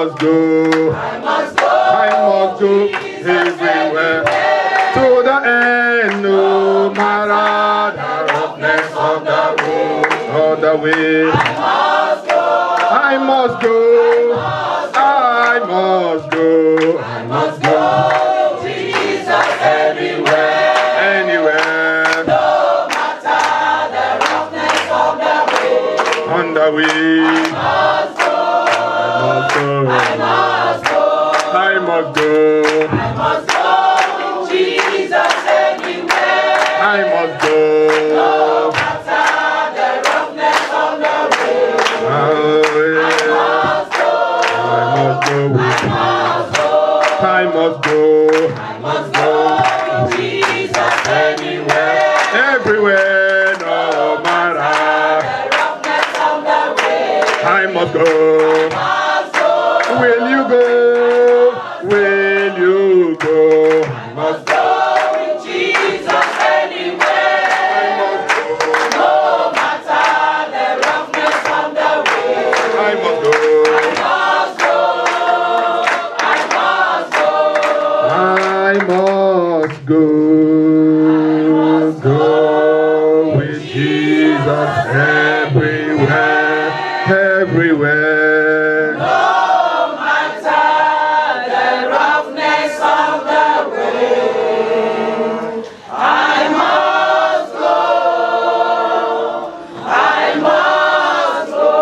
must go. I must go everywhere to the end, no matter the roughness of the road or the way. I must go. I must go. I must go. Jesus everywhere, anywhere. No matter the roughness of the road. On the way. I must go. I must go. I must go. I must go. Jesus everywhere. I must go. No matter the roughness of the road. I must go. I must go. Jesus anywhere, everywhere, no matter the roughness of the way. I must go. Will you go? Will you go? I must go with Jesus anywhere. I must go. No matter the roughness of the way. I must go. Go with Jesus everywhere, everywhere. No matter the roughness of the way, I must go. I must go.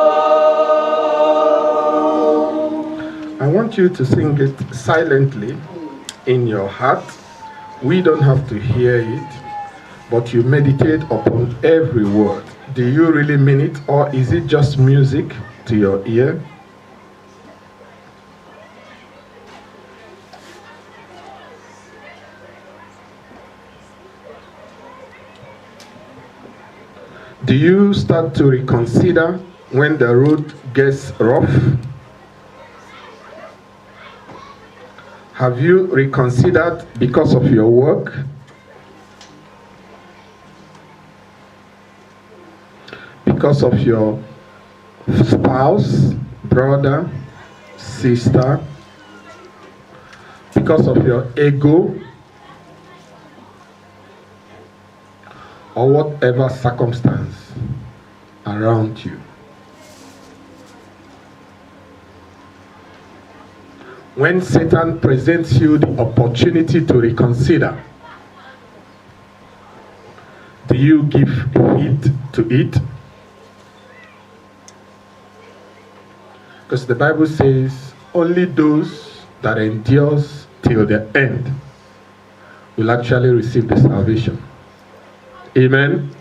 I want you to sing it silently in your heart. We don't have to hear it, but you meditate upon every word. Do you really mean it, or is it just music to your ear? Do you start to reconsider when the road gets rough? Have you reconsidered because of your work? Because of your spouse, brother, sister? Because of your ego? Or whatever circumstance around you? When Satan presents you the opportunity to reconsider, do you give heed to it? Because the Bible says only those that endures till the end will actually receive the salvation. Amen?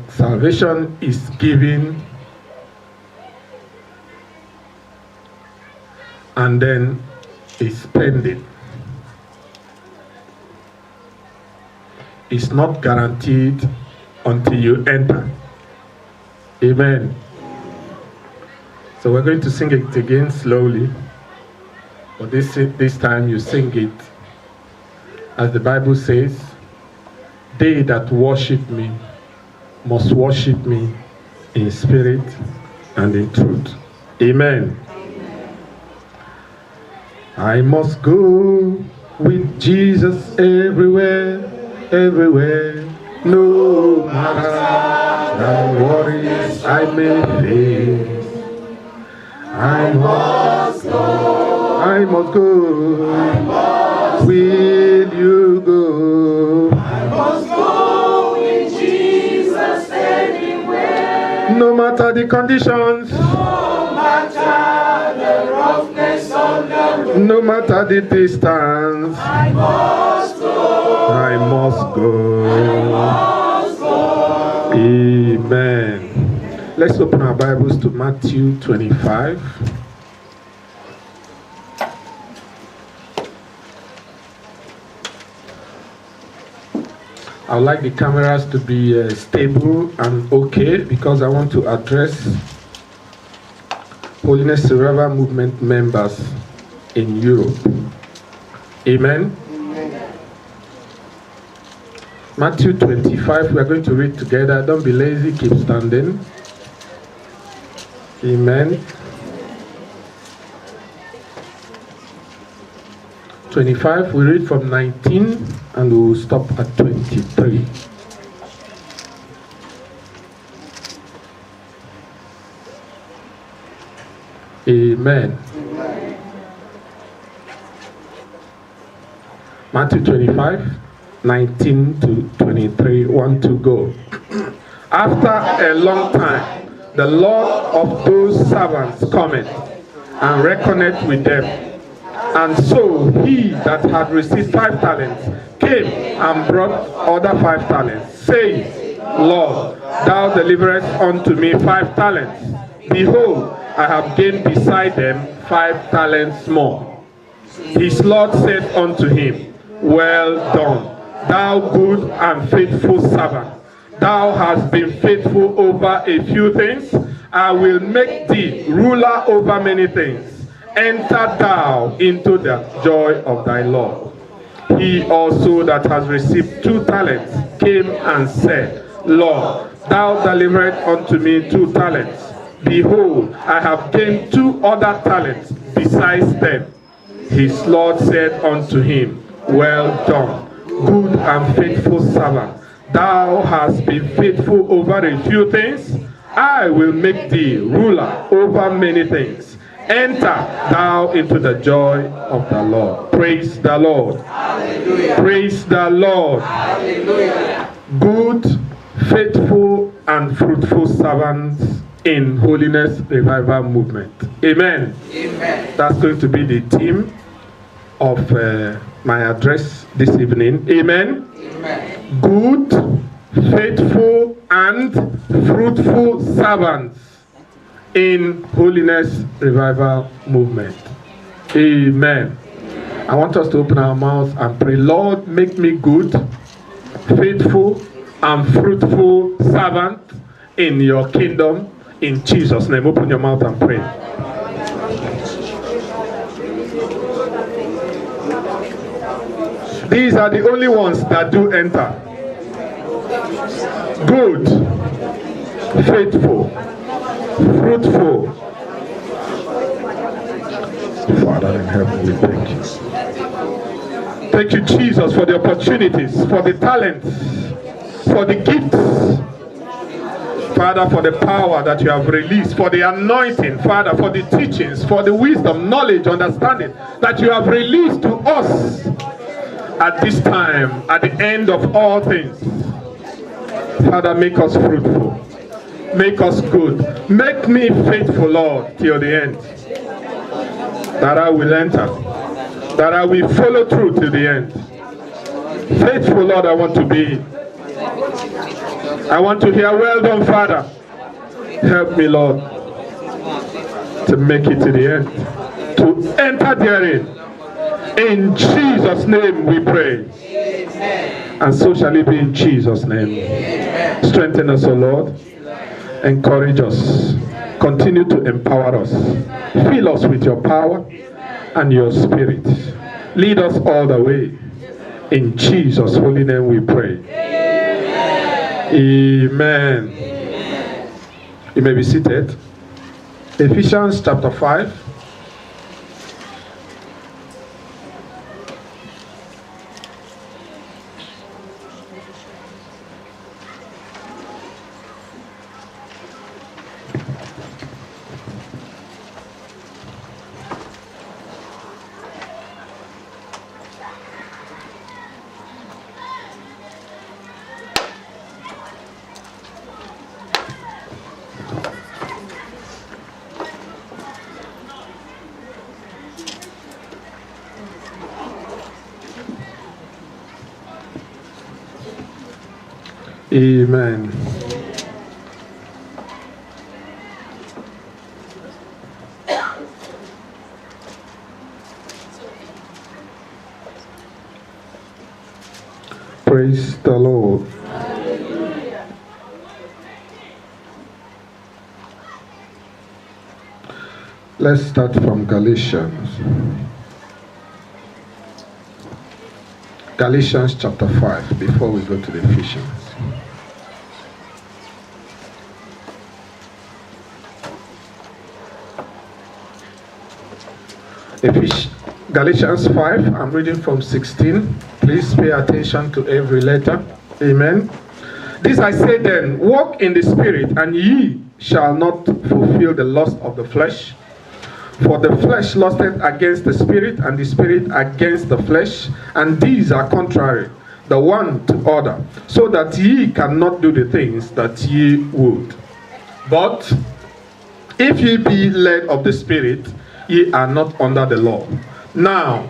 Salvation is given and then is pending. It's not guaranteed until you enter. Amen. So we're going to sing it again slowly. But this time you sing it as the Bible says, they that worship me must worship me in spirit and in truth. Amen. I must go with Jesus everywhere, everywhere, no matter the worries I may face. I must go. I must go. I must will you go? I must go with Jesus anywhere. No matter the conditions. No matter the roughness of the road. No matter the distance. I must go. I must go. I must go. Amen. Let's open our Bibles to Matthew 25. I would like the cameras to be stable and okay because I want to address Holiness Forever Movement members in Europe. Amen. Matthew 25, we are going to read together. Don't be lazy, keep standing. Amen. 25, we read from 19 and we will stop at 23. Amen. Matthew 25, 19 to 23, 1 to go. After a long time, the Lord of those servants cometh and reckoneth with them. And so he that had received 5 talents came and brought other 5 talents, saying, Lord, thou deliverest unto me 5 talents. Behold, I have gained beside them 5 talents more. His Lord said unto him, Well done, thou good and faithful servant. Thou hast been faithful over a few things. I will make thee ruler over many things. Enter thou into the joy of thy Lord. He also that has received 2 talents came and said, Lord, thou deliverest unto me 2 talents. Behold, I have gained 2 other talents besides them. His Lord said unto him, Well done, good and faithful servant. Thou hast been faithful over a few things. I will make thee ruler over many things. Enter thou into the joy of the Lord. Praise the Lord. Hallelujah. Praise the Lord. Hallelujah. Good, faithful, and fruitful servants in Holiness Revival Movement. Amen. Amen. That's going to be the theme of my address this evening. Amen. Amen. Good, faithful, and fruitful servants in Holiness Revival Movement. Amen. I want us to open our mouths and pray. Lord, make me good, faithful, and fruitful servant in your kingdom. In Jesus' name, open your mouth and pray. These are the only ones that do enter. Good, faithful, fruitful. Father in heaven, we thank you. Thank you, Jesus, for the opportunities, for the talents, for the gifts. Father, for the power that you have released, for the anointing, Father, for the teachings, for the wisdom, knowledge, understanding that you have released to us at this time, at the end of all things. Father, make us fruitful. Make us good. Make me faithful, Lord, till the end. That I will enter. That I will follow through till the end. Faithful, Lord, I want to be. I want to hear, well done, Father. Help me, Lord, to make it to the end. To enter therein. In Jesus' name we pray. Amen. And so shall it be in Jesus' name. Amen. Strengthen us, O Lord. Encourage us. Continue to empower us. Fill us with your power and your spirit. Lead us all the way. In Jesus' holy name we pray. Amen. Amen. You may be seated. Ephesians chapter 5. Amen. Praise the Lord. Hallelujah. Let's start from Galatians. Galatians chapter 5 before we go to the Ephesians. Galatians 5, I'm reading from 16. Please pay attention to every letter. Amen. This I say then, walk in the Spirit, and ye shall not fulfill the lust of the flesh. For the flesh lusteth against the Spirit, and the Spirit against the flesh, and these are contrary, the one to other, so that ye cannot do the things that ye would. But if ye be led of the Spirit, ye are not under the law. Now,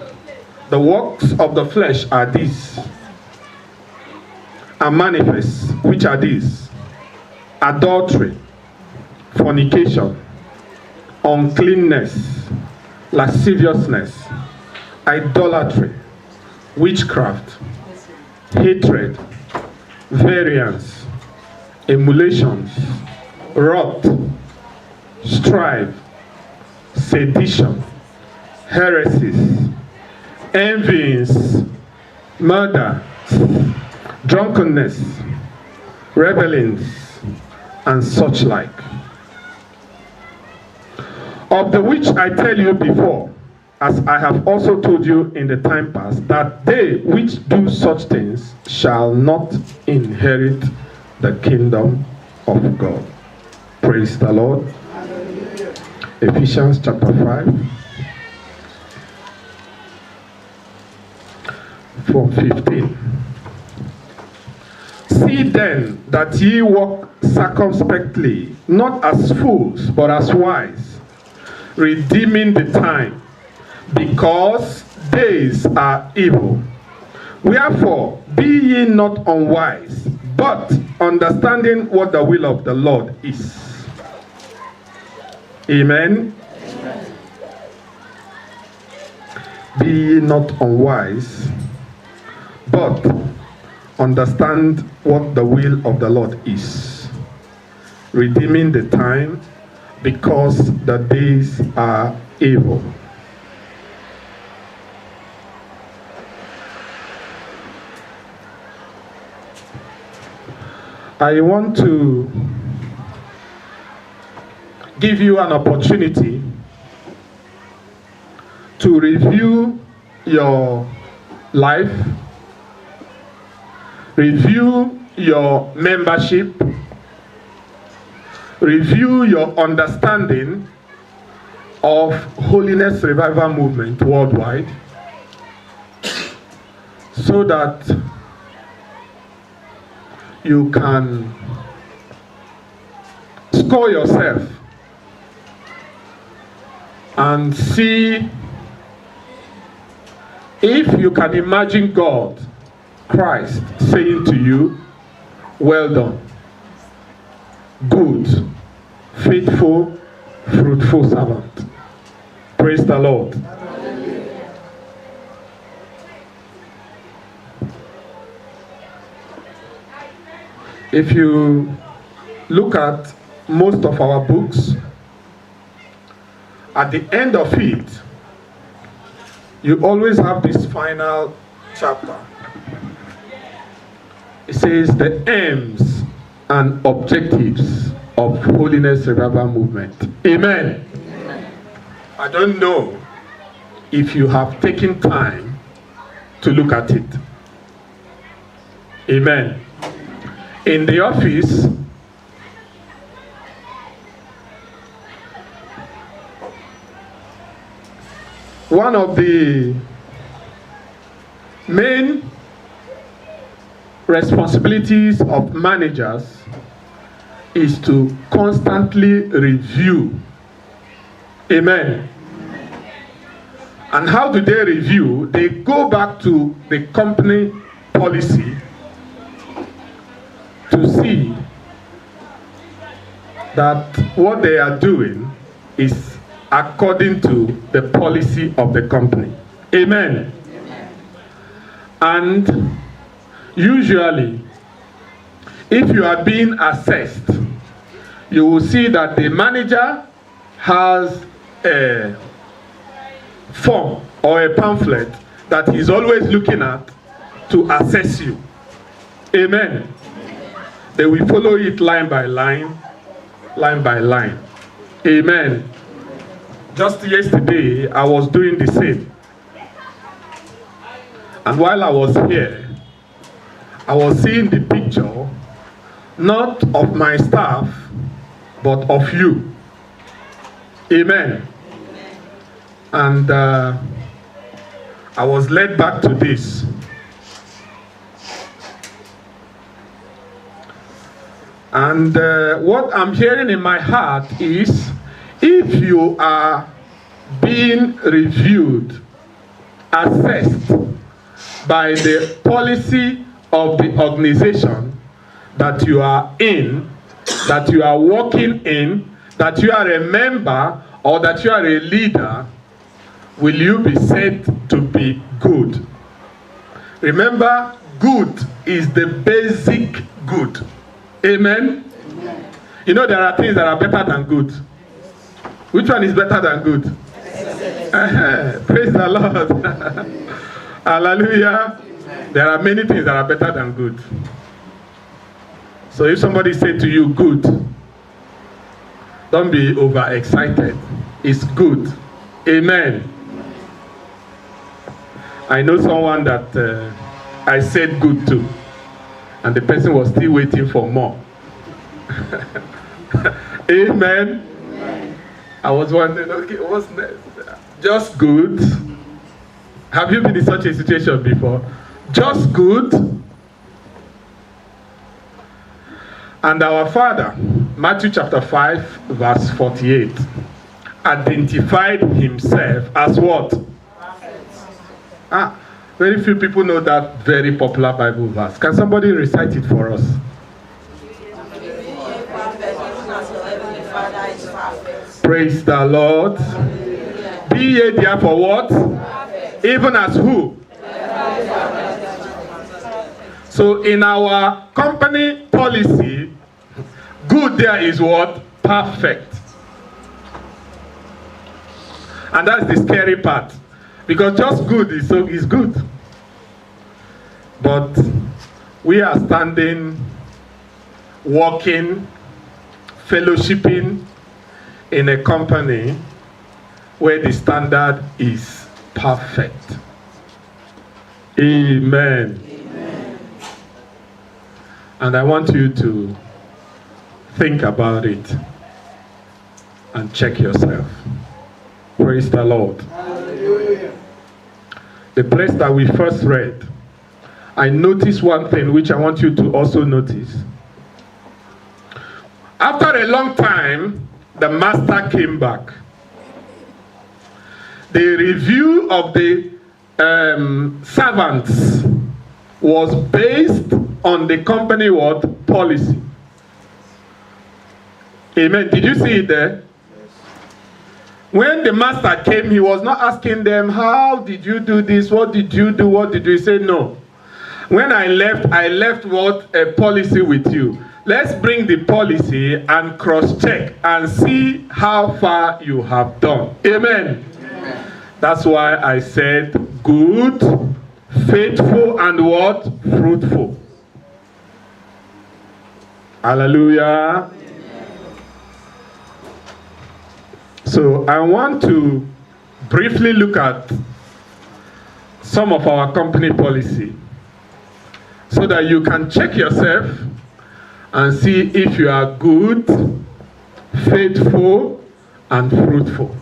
the works of the flesh are these, are manifest, which are these: adultery, fornication, uncleanness, lasciviousness, idolatry, witchcraft, hatred, variance, emulations, wrath, strife, sedition, heresies, envyings, murder, drunkenness, revelings, and such like. Of the which I tell you before, as I have also told you in the time past, that they which do such things shall not inherit the kingdom of God. Praise the Lord. Ephesians chapter 5. From 15. See then that ye walk circumspectly, not as fools, but as wise, redeeming the time, because days are evil. Wherefore, be ye not unwise, but understanding what the will of the Lord is. Amen. Be ye not unwise, but understand what the will of the Lord is, redeeming the time, because the days are evil. I want to give you an opportunity to review your life, review your membership, review your understanding of Holiness Revival Movement worldwide, so that you can score yourself and see if you can imagine God, Christ, saying to you, well done, good, faithful, fruitful servant. Praise the Lord. If you look at most of our books, at the end of it, you always have this final chapter. It says the aims and objectives of Holiness Revival Movement. Amen. Amen. I don't know if you have taken time to look at it. Amen. In the office, one of the main responsibilities of managers is to constantly review. Amen. And how do they review? They go back to the company policy to see that what they are doing is according to the policy of the company. Amen. And usually, if you are being assessed, you will see that the manager has a form or a pamphlet that he's always looking at to assess you. Amen. They will follow it line by line, line by line. Amen. Just yesterday, I was doing the same. And while I was here, I was seeing the picture, not of my staff, but of you. Amen. And I was led back to this. And what I'm hearing in my heart is, if you are being reviewed, assessed by the policy of the organization that you are in, that you are working in, that you are a member, or that you are a leader, will you be said to be good? Remember, good is the basic good. Amen? Amen. You know there are things that are better than good. Which one is better than good? Praise the Lord. Hallelujah. Amen. There are many things that are better than good. So if somebody said to you, good, don't be overexcited. It's good. Amen. I know someone that I said good to, and the person was still waiting for more. Amen. Amen. I was wondering, okay, what's next? Just good. Have you been in such a situation before? Just good. And our Father, Matthew chapter 5, verse 48, identified himself as what? Prophet. Very few people know that very popular Bible verse. Can somebody recite it for us? Praise the Lord. Be ye therefore what? Even as who? So in our company policy, good there is what? Perfect. And that's the scary part. Because just good is good. But we are standing, working, fellowshipping in a company where the standard is perfect. Amen. Amen. And I want you to think about it and check yourself. Praise the Lord. Hallelujah. The place that we first read, I noticed one thing which I want you to also notice. After a long time, the master came back. The review of the servants was based on the company what? Policy. Amen. Did you see it there? When the master came, he was not asking them, how did you do this? What did you do? What did you say? No. When I left what? A policy with you. Let's bring the policy and cross-check and see how far you have done. Amen. Amen. That's why I said good, faithful, and what? Fruitful. Hallelujah. So I want to briefly look at some of our company policy so that you can check yourself and see if you are good, faithful, and fruitful.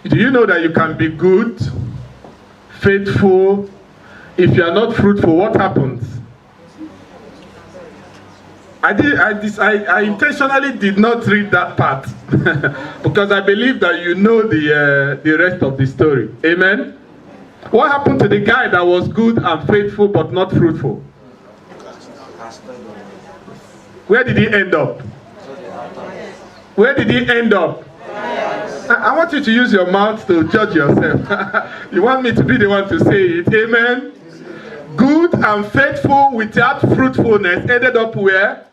Do you know that you can be good, faithful? If you are not fruitful, what happens? I intentionally did not read that part because I believe that you know the rest of the story. Amen? What happened to the guy that was good and faithful but not fruitful? Where did he end up? Where did he end up? I want you to use your mouth to judge yourself. You want me to be the one to say it? Amen? Good and faithful without fruitfulness ended up where?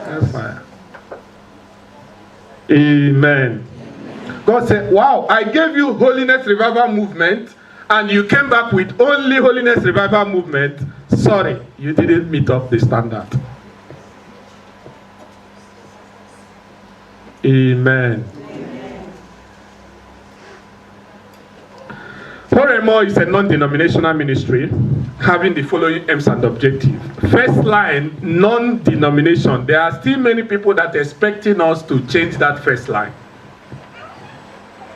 Hellfire. Amen. God said, wow, I gave you Holiness Revival Movement and you came back with only Holiness Revival Movement. Sorry, you didn't meet up the standard. Amen. For a Femo is a non-denominational ministry having the following aims and objectives. First line, non-denomination. There are still many people that are expecting us to change that first line.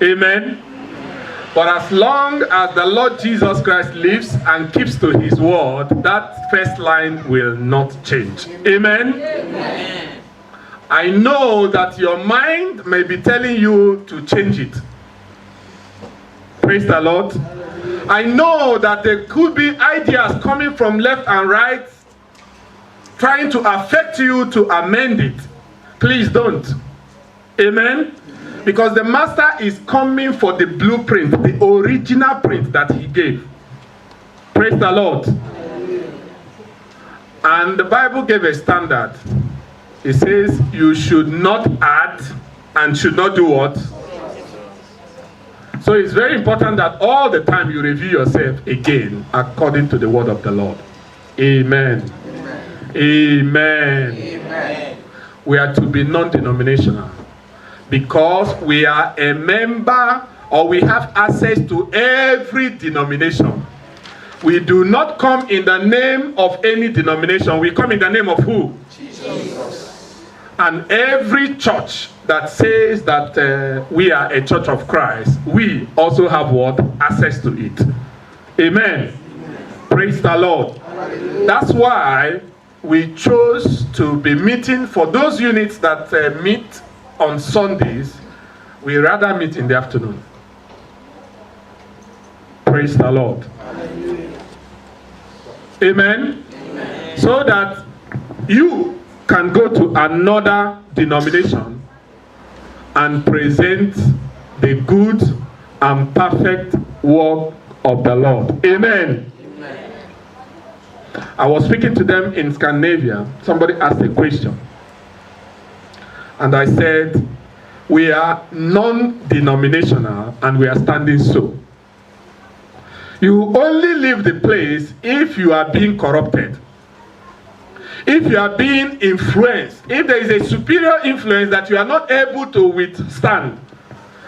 Amen. But as long as the Lord Jesus Christ lives and keeps to his word, that first line will not change. Amen. Amen. I know that your mind may be telling you to change it. Praise the Lord. I know that there could be ideas coming from left and right trying to affect you to amend it. Please don't. Amen. Because the master is coming for the blueprint, the original print that he gave. Praise the Lord. And the Bible gave a standard. It says you should not add and should not do what? So it's very important that all the time you review yourself again according to the word of the Lord. Amen. Amen. Amen. Amen. We are to be non-denominational because we are a member or we have access to every denomination. We do not come in the name of any denomination. We come in the name of who? Jesus. And every church that says that we are a church of Christ, we also have what? Access to it. Amen. Amen. Praise the Lord. Hallelujah. That's why we chose to be meeting for those units that meet on Sundays. We rather meet in the afternoon. Praise the Lord. Hallelujah. Amen. Amen. So that you can go to another denomination and present the good and perfect work of the Lord. Amen. Amen. I was speaking to them in Scandinavia. Somebody asked a question. And I said, we are non-denominational and we are standing so. You only leave the place if you are being corrupted. If you are being influenced, if there is a superior influence that you are not able to withstand,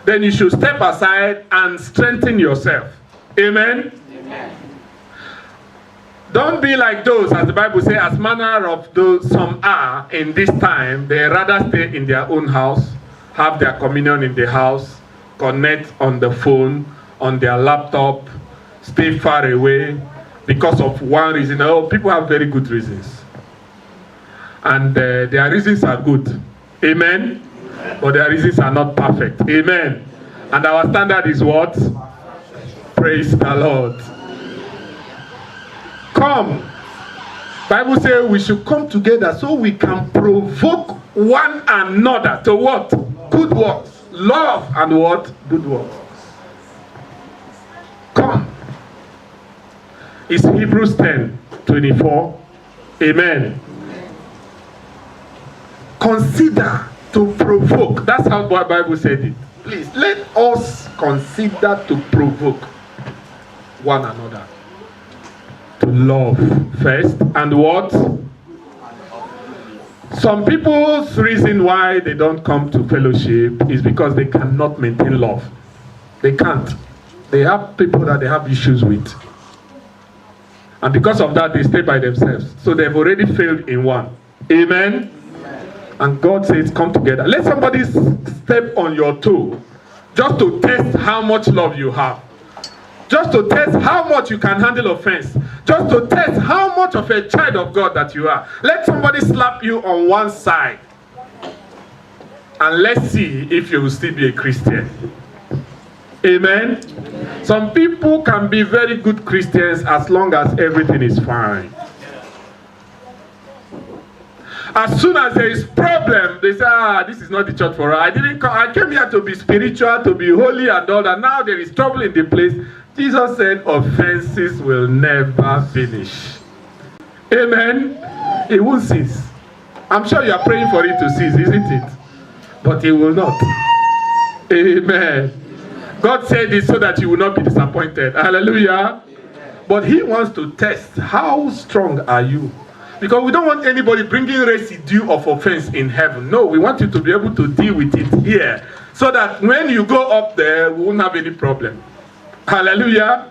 then you should step aside and strengthen yourself. Amen? Amen. Don't be like those, as the Bible says, as manner of those some are in this time. They rather stay in their own house, have their communion in the house, connect on the phone, on their laptop, stay far away because of one reason. Oh, people have very good reasons. And their reasons are good. Amen? But their reasons are not perfect. Amen? And our standard is what? Praise the Lord. Come. Bible says we should come together so we can provoke one another to what? Good works. Love and what? Good works. Come. It's Hebrews 10:24. Amen. Consider to provoke. That's how the Bible said it. Please, let us consider to provoke one another to love first. And what? Some people's reason why they don't come to fellowship is because they cannot maintain love. They can't. They have people that they have issues with. And because of that, they stay by themselves. So they've already failed in one. Amen? And God says, come together. Let somebody step on your toe just to test how much love you have. Just to test how much you can handle offense. Just to test how much of a child of God that you are. Let somebody slap you on one side. And let's see if you will still be a Christian. Amen? Some people can be very good Christians as long as everything is fine. As soon as there is problem, they say, this is not the church for us. I came here to be spiritual, to be holy and all that. Now there is trouble in the place. Jesus said, offenses will never finish. Amen? It won't cease. I'm sure you are praying for it to cease, isn't it? But it will not. Amen. God said this so that you will not be disappointed. Hallelujah. But he wants to test how strong are you. Because we don't want anybody bringing residue of offense in heaven. No, we want you to be able to deal with it here. So that when you go up there, we won't have any problem. Hallelujah.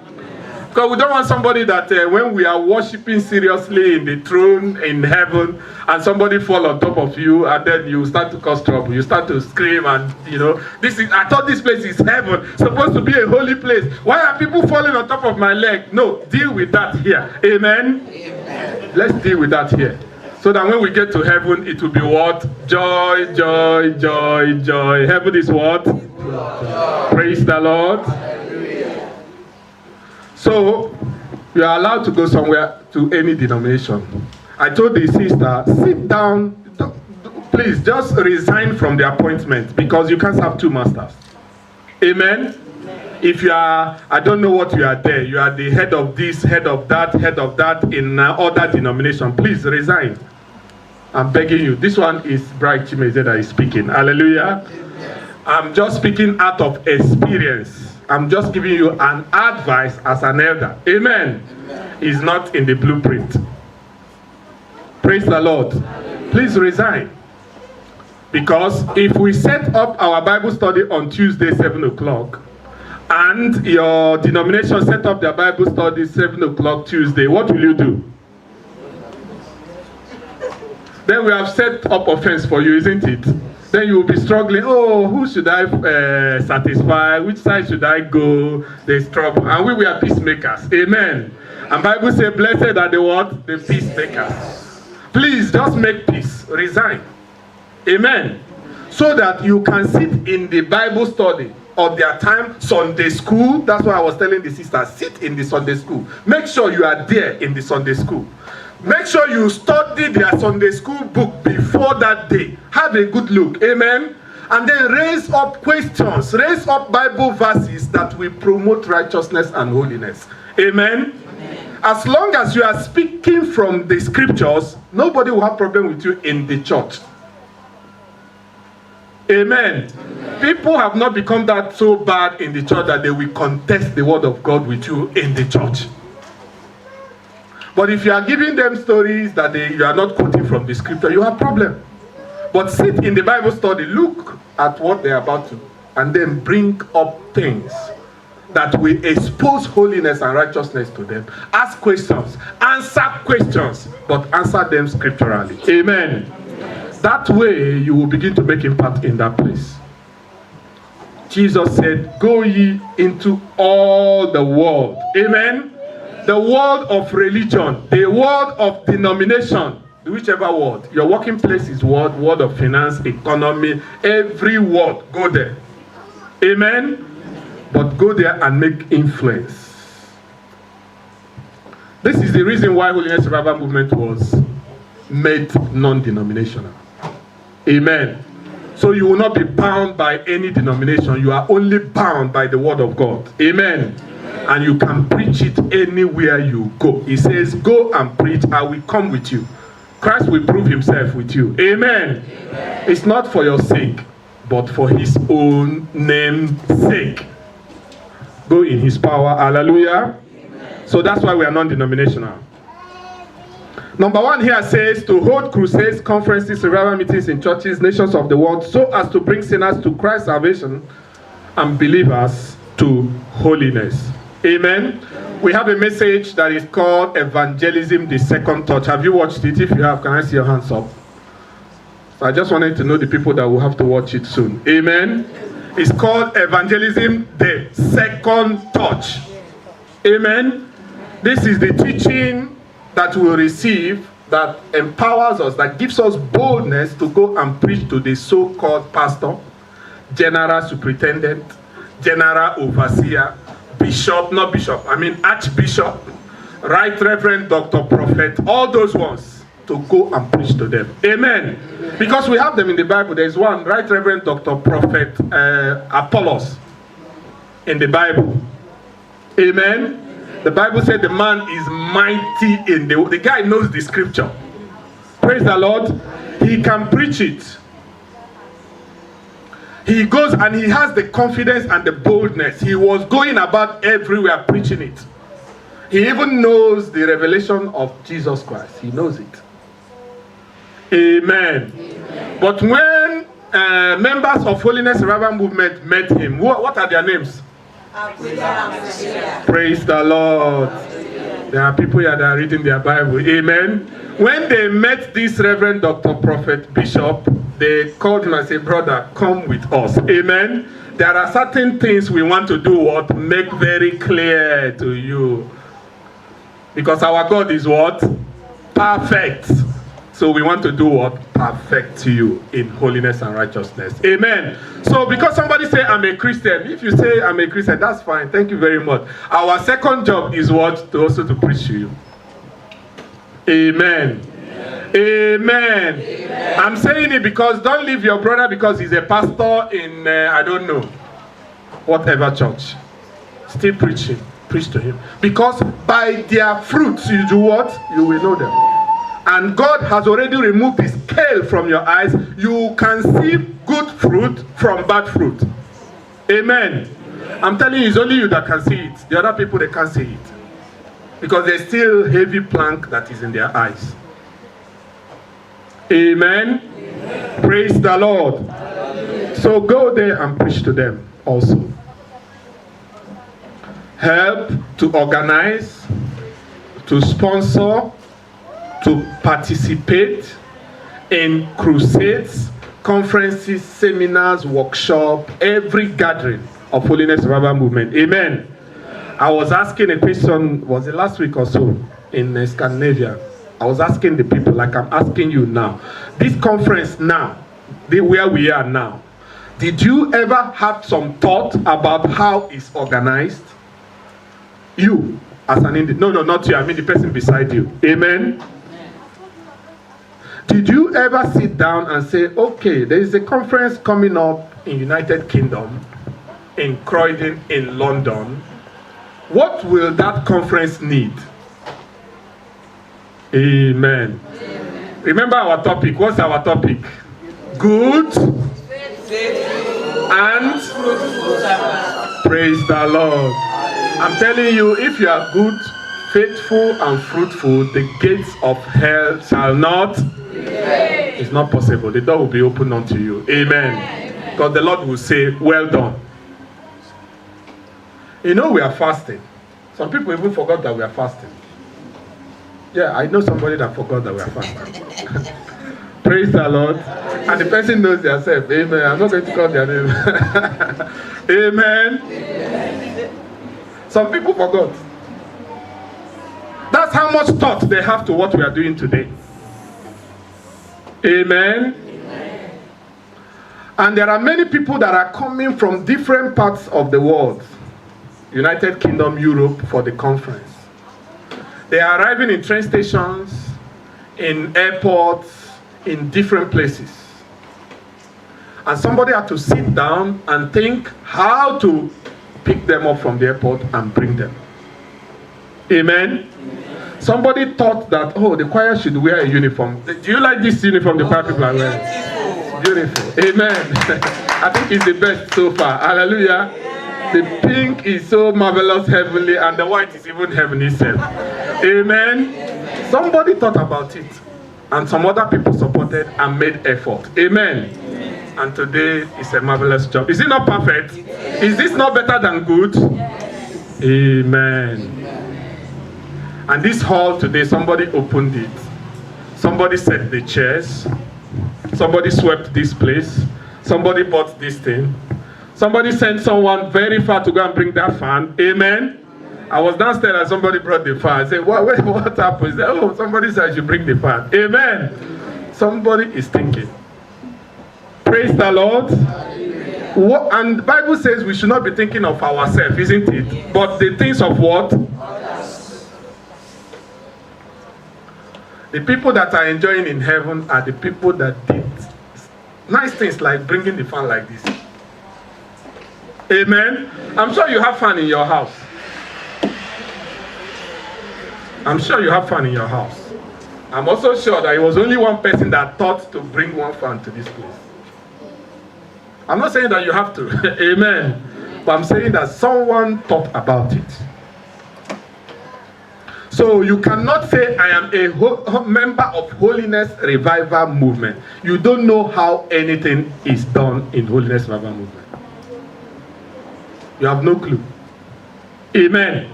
Because we don't want somebody that when we are worshiping seriously in the throne in heaven and somebody fall on top of you and then you start to cause trouble. You start to scream and, I thought this place is heaven, supposed to be a holy place. Why are people falling on top of my leg? No, deal with that here. Amen? Amen. Let's deal with that here. So that when we get to heaven, it will be what? Joy, joy, joy, joy. Heaven is what? Joy. Praise the Lord. So, you are allowed to go somewhere to any denomination. I told the sister, sit down, please just resign from the appointment because you can't have two masters. Amen? If you are, I don't know what you are there, you are the head of this, head of that in other denomination, please resign. I'm begging you. This one is Bright Chimeze that is speaking. Hallelujah. I'm just speaking out of experience. I'm just giving you an advice as an elder. Amen. It's not in the blueprint. Praise the Lord. Please resign. Because if we set up our Bible study on Tuesday, 7 o'clock, and your denomination set up their Bible study 7 o'clock Tuesday, what will you do? Then we have set up offense for you, isn't it? Then you will be struggling. Oh, who should I satisfy? Which side should I go? There's trouble. And we are peacemakers. Amen. And Bible says, blessed are the what? The peacemakers. Please, just make peace. Resign. Amen. So that you can sit in the Bible study of their time, Sunday school. That's why I was telling the sisters, sit in the Sunday school. Make sure you are there in the Sunday school. Make sure you study their Sunday school book before that day. Have a good look. Amen. And then raise up questions. Raise up Bible verses that will promote righteousness and holiness. Amen. Amen. As long as you are speaking from the scriptures, nobody will have problem with you in the church. Amen. Amen. People have not become that so bad in the church that they will contest the word of God with you in the church. But if you are giving them stories that you are not quoting from the scripture, you have a problem. But sit in the Bible study, look at what they are about to, and then bring up things that will expose holiness and righteousness to them. Ask questions, answer questions, but answer them scripturally. Amen. That way, you will begin to make impact in that place. Jesus said, go ye into all the world. Amen. The world of religion, the world of denomination, whichever word. Your working place is word of finance, economy, every word. Go there. Amen. But go there and make influence. This is the reason why Holiness Revival Movement was made non-denominational. Amen. So you will not be bound by any denomination. You are only bound by the word of God. Amen. And you can preach it anywhere you go. He says, go and preach, I will come with you. Christ will prove himself with you. Amen. Amen. It's not for your sake, but for his own name's sake. Go in his power. Hallelujah. Amen. So that's why we are non-denominational. Number 1 here says to hold crusades, conferences, revival meetings in churches, nations of the world, so as to bring sinners to Christ's salvation and believers to holiness. Amen. We have a message that is called Evangelism, the Second Touch. Have you watched it? If you have, can I see your hands up? So I just wanted to know the people that will have to watch it soon. Amen. It's called Evangelism, the Second Touch. Amen. This is the teaching that we will receive that empowers us, that gives us boldness to go and preach to the so-called pastor, general superintendent, general overseer, bishop, not bishop, I mean archbishop, right reverend, Dr. Prophet, all those ones, to go and preach to them. Amen. Because we have them in the Bible. There is one, right reverend Dr. Prophet Apollos in the Bible. Amen. The Bible said the man is mighty in the guy knows the scripture. Praise the Lord. He can preach it. He goes and he has the confidence and the boldness. He was going about everywhere preaching it. He even knows the revelation of Jesus Christ. He knows it. Amen. Amen. But when members of Holiness Revival Movement met him, what are their names? Praise the Lord. There are people here that are reading their Bible. Amen. When they met this Reverend Dr. Prophet Bishop, they called him and said, brother, come with us. Amen. There are certain things we want to do what make very clear to you. Because our God is what? Perfect. So we want to do what? Perfect you in holiness and righteousness. Amen. So because somebody say I'm a Christian, if you say I'm a Christian, that's fine. Thank you very much. Our second job is what? To also to preach to you. Amen. Amen. Amen. I'm saying it because don't leave your brother because he's a pastor in, I don't know, whatever church. Still preaching. Preach to him. Because by their fruits you do what? You will know them. And God has already removed the scale from your eyes. You can see good fruit from bad fruit. Amen. I'm telling you, it's only you that can see it. The other people, they can't see it. Because there's still heavy plank that is in their eyes. Amen. Amen. Praise the Lord. Hallelujah. So go there and preach to them also. Help to organize, to sponsor, to participate in crusades, conferences, seminars, workshops, every gathering of Holiness Revival Movement. Amen. I was asking a question, was it last week or so, in Scandinavia? I was asking the people, like I'm asking you now. This conference now, where we are now, did you ever have some thought about how it's organized? You, as an individual, no, not you, I mean the person beside you. Amen. Did you ever sit down and say, okay, there is a conference coming up in United Kingdom, in Croydon, in London. What will that conference need? Amen. Amen. Remember our topic. What's our topic? Good and praise the Lord. I'm telling you, if you are good, faithful, and fruitful, the gates of hell shall not. It's not possible. The door will be opened unto you. Amen. Because the Lord will say, well done. You know we are fasting. Some people even forgot that we are fasting. Yeah, I know somebody that forgot that we are fasting. Praise the Lord. And the person knows themselves. Amen. I'm not going to call their name. Amen. Amen. Some people forgot. That's how much thought they have to what we are doing today. Amen. Amen. And there are many people that are coming from different parts of the world. United Kingdom, Europe, for the conference. They are arriving in train stations, in airports, in different places. And somebody had to sit down and think how to pick them up from the airport and bring them. Amen? Amen. Somebody thought that, oh, the choir should wear a uniform. Do you like this uniform the choir people are wearing? It's beautiful. Amen. I think it's the best so far. Hallelujah. The pink is so marvelous, heavenly, and the white is even heaven itself. Amen. Somebody thought about it, and some other people supported and made effort. Amen. And today is a marvelous job. Is it not perfect? Is this not better than good? Amen. And this hall today, somebody opened it. Somebody set the chairs. Somebody swept this place. Somebody bought this thing. Somebody sent someone very far to go and bring that fan. Amen. I was downstairs and somebody brought the fan. I said, what happened? He said, oh, somebody said I should bring the fan. Amen. Somebody is thinking. Praise the Lord. And the Bible says we should not be thinking of ourselves, isn't it? But the things of what? The people that are enjoying in heaven are the people that did nice things like bringing the fan like this. Amen. I'm sure you have fun in your house. I'm sure you have fun in your house. I'm also sure that it was only one person that thought to bring one fan to this place. I'm not saying that you have to. Amen. But I'm saying that someone thought about it. So you cannot say I am a member of Holiness Revival Movement. You don't know how anything is done in Holiness Revival Movement. You have no clue. Amen.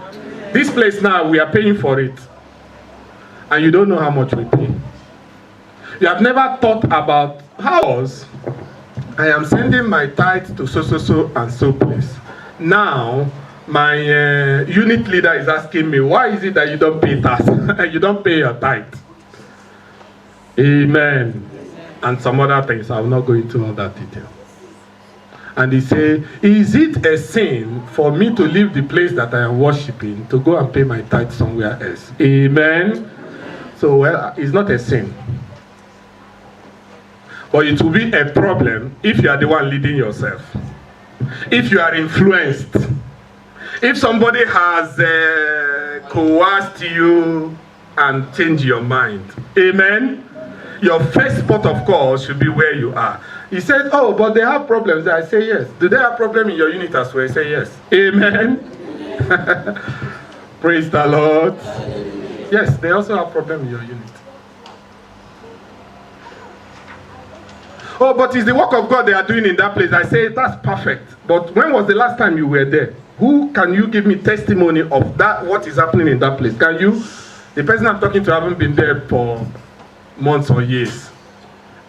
This place now, we are paying for it. And you don't know how much we pay. You have never thought about how I am sending my tithe to so and so place. Now, my unit leader is asking me, why is it that you don't pay tax? You don't pay your tithe. Amen. And some other things. I will not go into all that detail. And he said, is it a sin for me to leave the place that I am worshiping to go and pay my tithe somewhere else? Amen. So, well, it's not a sin. But it will be a problem if you are the one leading yourself. If you are influenced. If somebody has coerced you and changed your mind. Amen. Your first port of call should be where you are. He said, oh, but they have problems. I say yes. Do they have problem in your unit as well? I say yes. Amen. Praise the Lord. Yes, they also have problem in your unit. Oh, but it's the work of God they are doing in that place. I say, that's perfect. But when was the last time you were there? Who can you give me testimony of that, what is happening in that place? Can you? The person I'm talking to haven't been there for months or years.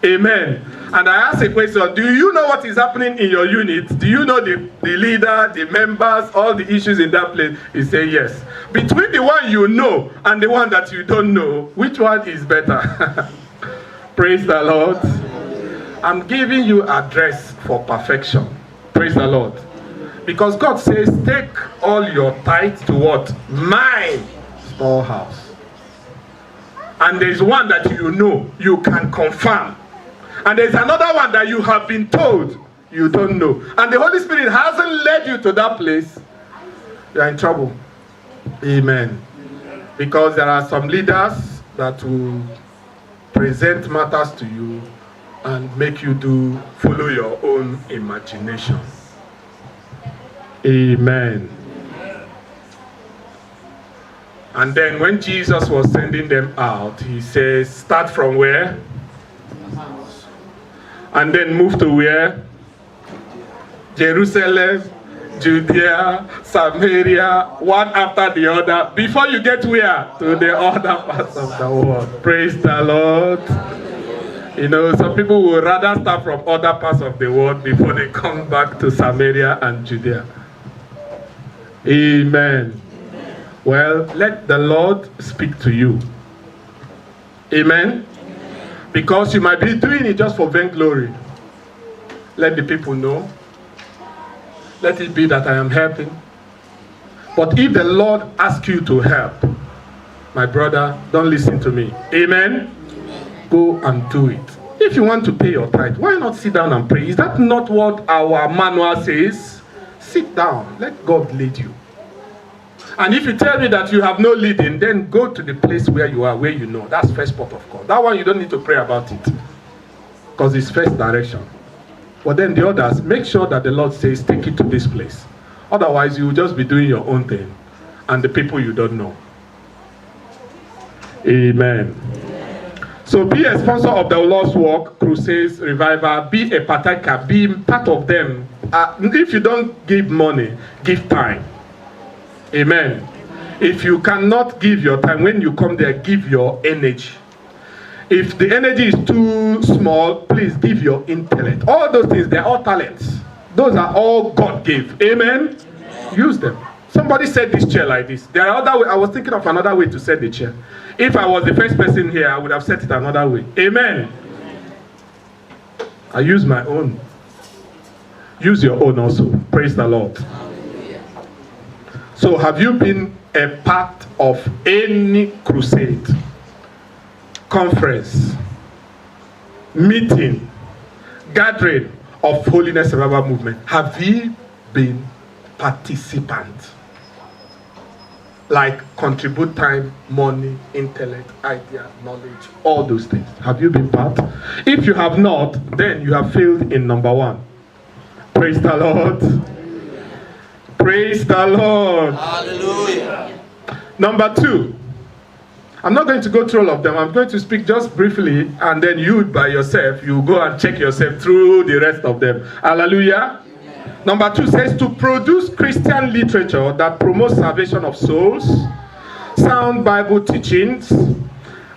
Amen. And I ask a question, do you know what is happening in your unit? Do you know the leader, the members, all the issues in that place? He say yes. Between the one you know and the one that you don't know, which one is better? Praise the Lord. I'm giving you address for perfection. Praise the Lord. Because God says, take all your tithes to what? My storehouse. And there's one that you know, you can confirm. And there's another one that you have been told, you don't know. And the Holy Spirit hasn't led you to that place. You are in trouble. Amen. Because there are some leaders that will present matters to you and make you follow your own imagination. Amen. And then when Jesus was sending them out, he says, start from where? And then move to where? Jerusalem, Judea, Samaria, one after the other. Before you get where? To the other parts of the world. Praise the Lord. You know, some people would rather start from other parts of the world before they come back to Samaria and Judea. Amen. Well, let the Lord speak to you. Amen. Because you might be doing it just for vainglory. Let the people know. Let it be that I am helping. But if the Lord asks you to help, my brother, don't listen to me. Amen. Go and do it. If you want to pay your tithe, why not sit down and pray? Is that not what our manual says? Sit down. Let God lead you. And if you tell me that you have no leading, then go to the place where you are, where you know. That's first port of call. That one you don't need to pray about it. Because it's first direction. But then the others, make sure that the Lord says, take it to this place. Otherwise, you will just be doing your own thing. And the people you don't know. Amen. So be a sponsor of the Lord's work, crusades, revival. Be a partaker. Be part of them. If you don't give money, give time. Amen. If you cannot give your time, when you come there, give your energy. If the energy is too small, please give your intellect. All those things, they're all talents. Those are all God gave. Amen. Use them. Somebody said this chair like this. There are other way. I was thinking of another way to set the chair. If I was the first person here, I would have set it another way. Amen. I use my own. Use your own also. Praise the Lord. So have you been a part of any crusade, conference, meeting, gathering of Holiness Revival Movement? Have you been participant? Like contribute time, money, intellect, idea, knowledge, all those things. Have you been part? If you have not, then you have failed in number one. Praise the Lord. Praise the Lord. Hallelujah. Number two. I'm not going to go through all of them. I'm going to speak just briefly, and then you by yourself, you go and check yourself through the rest of them. Hallelujah. Number 2 says to produce Christian literature that promotes salvation of souls, sound Bible teachings,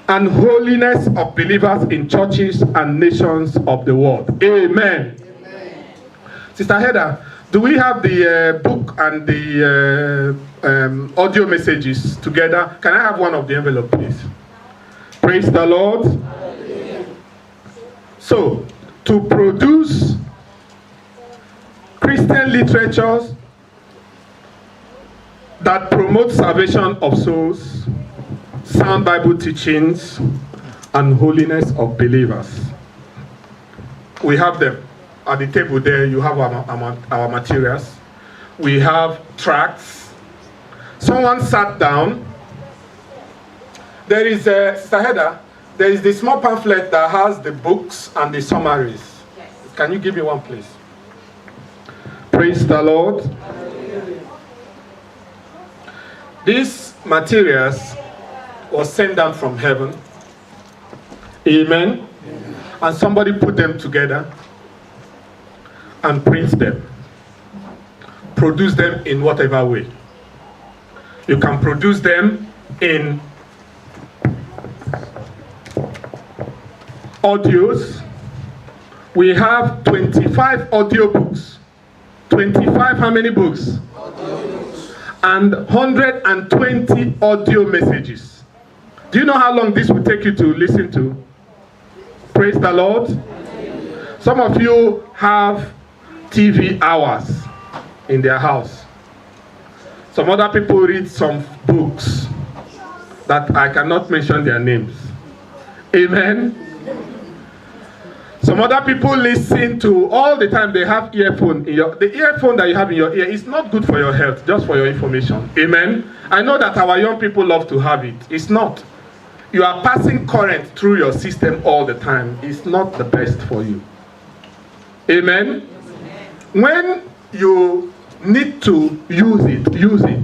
and holiness of believers in churches and nations of the world. Amen. Amen. Sister Heather, do we have the book and the audio messages together? Can I have one of the envelope, please? Praise the Lord. Amen. So, to produce Christian literatures that promote salvation of souls, sound Bible teachings, and holiness of believers. We have them at the table there. You have our materials. We have tracts. Someone sat down. There is Sister Heather, there is the small pamphlet that has the books and the summaries. Yes. Can you give me one, please? Praise the Lord. These materials was sent down from heaven. Amen. Amen. And somebody put them together and print them. Produce them in whatever way. You can produce them in audios. We have 25 audio books. 25 how many books? Audios. And 120 audio messages. Do you know how long this will take you to listen to? Praise the Lord. Some of you have TV hours in their house. Some other people read some books that I cannot mention their names. Amen. Some other people listen to all the time. They have earphone in your. The earphone that you have in your ear is not good for your health, just for your information. Amen. I know that our young people love to have it. It's not. You are passing current through your system all the time. It's not the best for you. Amen. When you need to use it.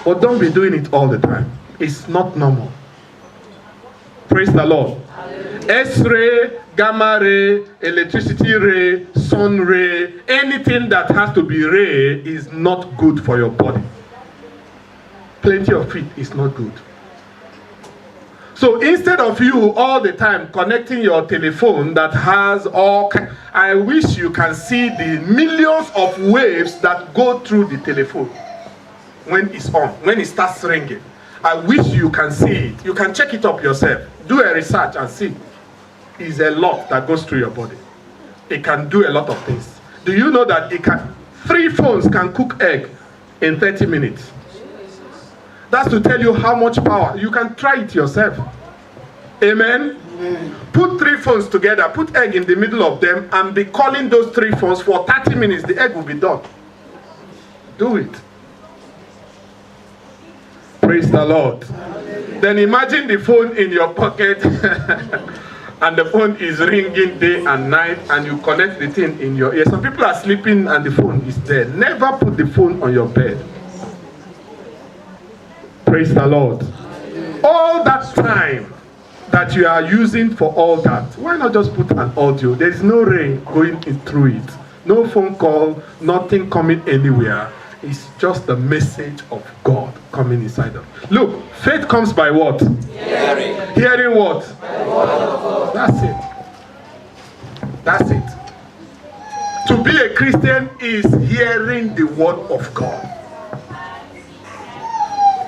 But don't be doing it all the time. It's not normal. Praise the Lord. X-ray, gamma ray, electricity ray, sun ray, anything that has to be ray is not good for your body. Plenty of it is not good. So instead of you all the time connecting your telephone that has all I wish you can see the millions of waves that go through the telephone when it's on, when it starts ringing. I wish you can see it. You can check it up yourself. Do a research and see. It's a lot that goes through your body. It can do a lot of things. Do you know that 3 phones can cook egg in 30 minutes? That's to tell you how much power. You can try it yourself. Amen? Amen. Put 3 phones together, put egg in the middle of them, and be calling those 3 phones for 30 minutes. The egg will be done. Do it. Praise the Lord. Amen. Then imagine the phone in your pocket and the phone is ringing day and night, and you connect the thing in your ear. Some people are sleeping and the phone is there. Never put the phone on your bed. Praise the Lord. All that time that you are using for all that, why not just put an audio? There is no rain going in through it. No phone call, nothing coming anywhere. It's just the message of God coming inside of you. Look, faith comes by what? Hearing. Hearing what? That's it. That's it. To be a Christian is hearing the word of God.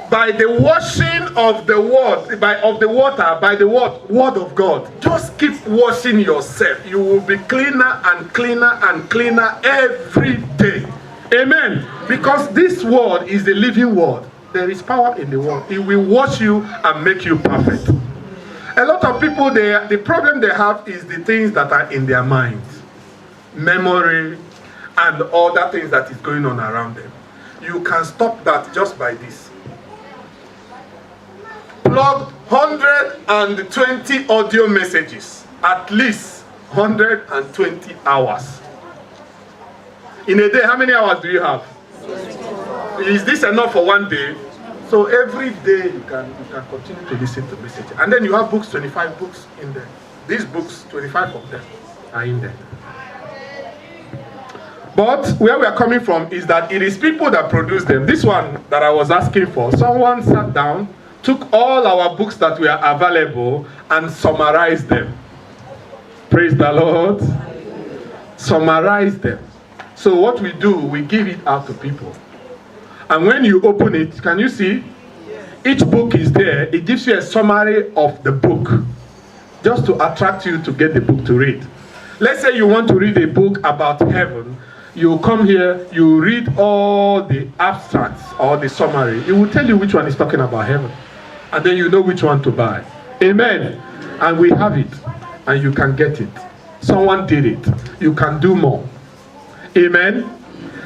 By the washing of the word, of the water, by the word of God. Just keep washing yourself. You will be cleaner and cleaner and cleaner every day. Amen. Because this word is the living word. There is power in the word. It will wash you and make you perfect. A lot of people, the problem they have is the things that are in their minds. Memory and other things that is going on around them. You can stop that just by this. Plug 120 audio messages, at least 120 hours. In a day, how many hours do you have? Is this enough for one day? So every day you can continue to listen to messages. And then you have books, 25 books in there. These books, 25 of them are in there. But where we are coming from is that it is people that produce them. This one that I was asking for, someone sat down, took all our books that were available and summarized them. Praise the Lord. Summarize them. So what we do, we give it out to people. And when you open it, can you see? Each book is there. It gives you a summary of the book, just to attract you to get the book to read. Let's say you want to read a book about heaven. You come here, you read all the abstracts or the summary. It will tell you which one is talking about heaven. And then you know which one to buy. Amen. And we have it. And you can get it. Someone did it. You can do more. Amen.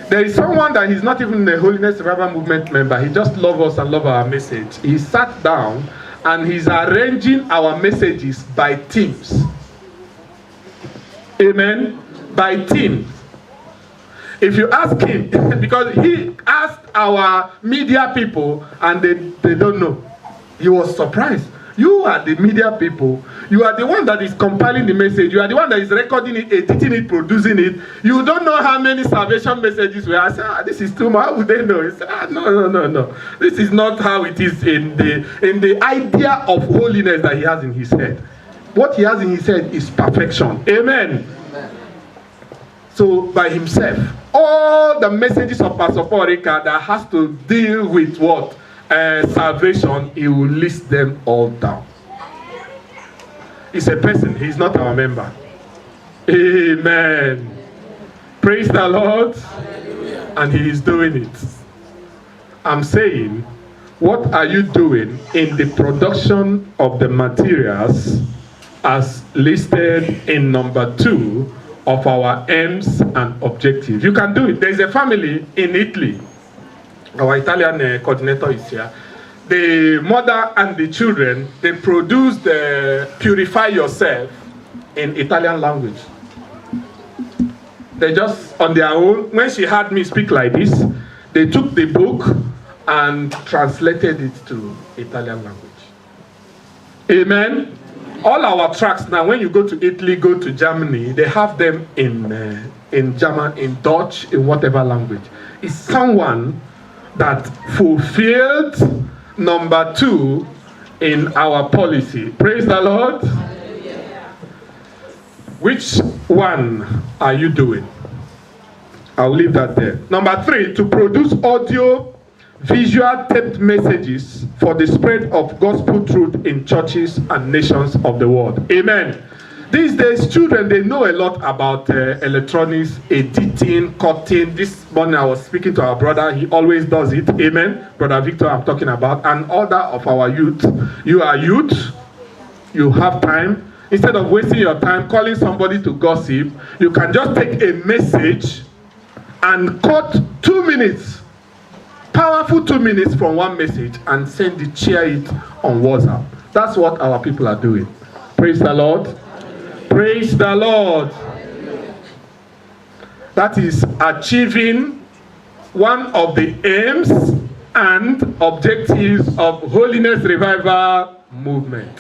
There is someone that is not even a Holiness Revival Movement member. He just loves us and loves our message. He sat down and he's arranging our messages by themes. Amen. By themes. If you ask him, because he asked our media people and they don't know. He was surprised. You are the media people. You are the one that is compiling the message. You are the one that is recording it, editing it, producing it. You don't know how many salvation messages we are. I said, this is too much. How would they know? He said, no. This is not how it is in the idea of holiness that he has in his head. What he has in his head is perfection. Amen. So by himself, all the messages of Pastor Paul Ricard that has to deal with what? Salvation, he will list them all down. He's a person, he's not our member. Amen. Praise the Lord. Hallelujah. And he is doing it. I'm saying, what are you doing in the production of the materials as listed in number 2 of our aims and objectives? You can do it. There is a family in Italy. Our Italian coordinator is here. The mother and the children, they produce the Purify Yourself in Italian language. They just, on their own, when she heard me speak like this, they took the book and translated it to Italian language. Amen. All our tracts now, when you go to Italy, go to Germany, they have them in German, in Dutch, in whatever language. It's someone that fulfilled number 2 in our policy. Praise the Lord. Hallelujah. Which one are you doing? I'll leave that there. Number 3, to produce audio, visual taped messages for the spread of gospel truth in churches and nations of the world. Amen. These days, children, they know a lot about electronics, editing, cutting. This morning I was speaking to our brother. He always does it. Amen. Brother Victor, I'm talking about. And other of our youth. You are youth. You have time. Instead of wasting your time calling somebody to gossip, you can just take a message and cut 2 minutes. Powerful 2 minutes from one message and send it, share it on WhatsApp. That's what our people are doing. Praise the Lord. Praise the Lord. That is achieving one of the aims and objectives of Holiness Revival Movement.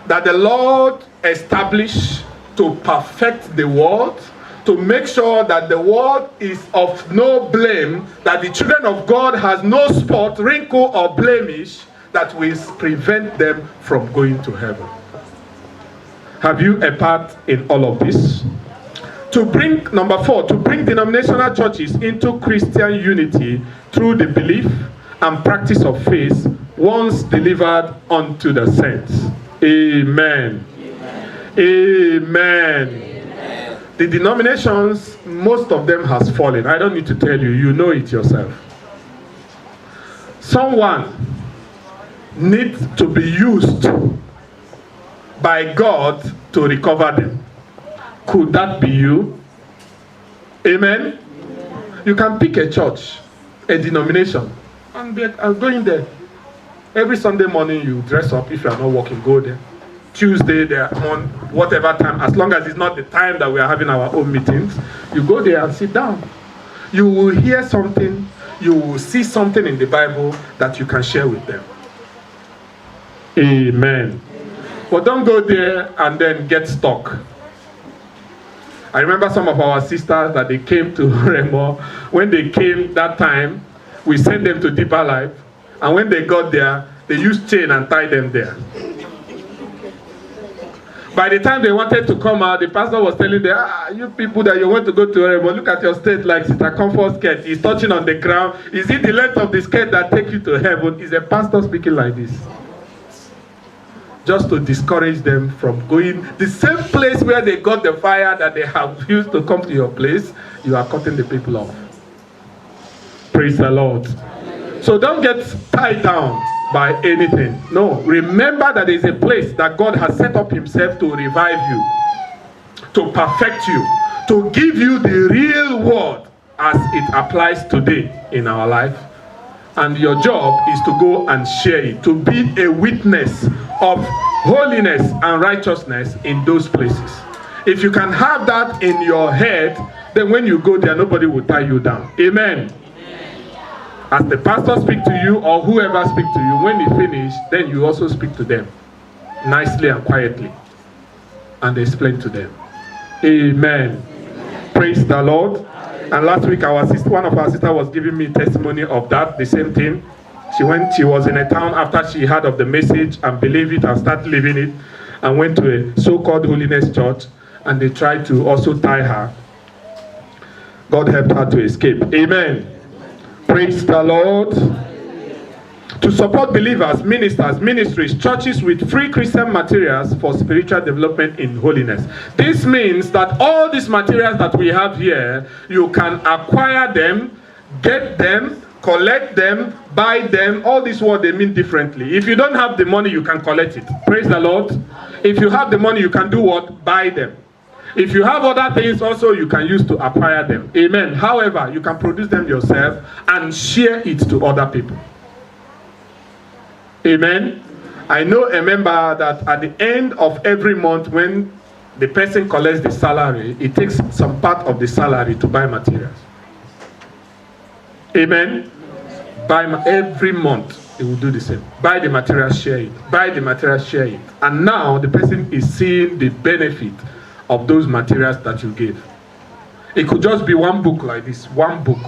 That the Lord established to perfect the world, to make sure that the world is of no blame, that the children of God has no spot, wrinkle, or blemish that will prevent them from going to heaven. Have you a part in all of this? To bring, number 4, to bring denominational churches into Christian unity through the belief and practice of faith once delivered unto the saints. Amen. Amen. Amen. Amen. The denominations, most of them has fallen. I don't need to tell you, you know it yourself. Someone needs to be used by God to recover them. Could that be you? Amen? You can pick a church, a denomination, and go in there. Every Sunday morning you dress up. If you are not working, go there. Tuesday, they are on whatever time, as long as it's not the time that we are having our own meetings, you go there and sit down. You will hear something, you will see something in the Bible that you can share with them. Amen. But don't go there and then get stuck. I remember some of our sisters that they came to Remo. When they came that time, we sent them to Deeper Life. And when they got there, they used chain and tied them there. By the time they wanted to come out, the pastor was telling them, you people that you want to go to Remo, look at your state like Sister Comfort skirt. He's touching on the ground. Is it the length of the skirt that take you to heaven? Is a pastor speaking like this? Just to discourage them from going the same place where they got the fire that they have used to come to your place. You are cutting the people off. Praise the Lord. So don't get tied down by anything. No, remember that there is a place that God has set up himself to revive you, to perfect you, to give you the real word as it applies today in our life. And your job is to go and share it, to be a witness of holiness and righteousness in those places. If you can have that in your head, then when you go there, nobody will tie you down. Amen. As the pastor speaks to you or whoever speaks to you, when he finishes, then you also speak to them nicely and quietly and explain to them. Amen. Praise the Lord. And last week, one of our sisters was giving me testimony of that, the same thing. She was in a town after she heard of the message and believed it and started living it, and went to a so-called holiness church, and they tried to also tie her. God helped her to escape. Amen. Praise the Lord. To support believers, ministers, ministries, churches with free Christian materials for spiritual development in holiness. This means that all these materials that we have here, you can acquire them, get them, collect them, buy them. All these words, they mean differently. If you don't have the money, you can collect it. Praise the Lord. If you have the money, you can do what? Buy them. If you have other things also, you can use to acquire them. Amen. However, you can produce them yourself and share it to other people. Amen. I know a member that at the end of every month, when the person collects the salary, it takes some part of the salary to buy materials. Amen. Every month, he will do the same. Buy the material, share it. Buy the material, share it. And now the person is seeing the benefit of those materials that you gave. It could just be one book like this. One book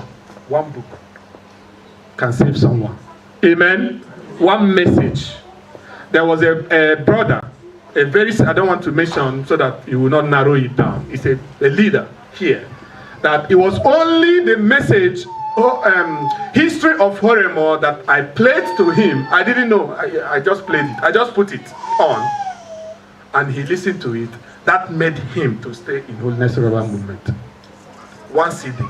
can save someone. Amen. One message. There was a brother, I don't want to mention so that you will not narrow it down. He's a leader here. That it was only the message, history of Horemo that I played to him. I didn't know. I just played it. I just put it on. And he listened to it. That made him to stay in Holiness Revival Movement. One CD.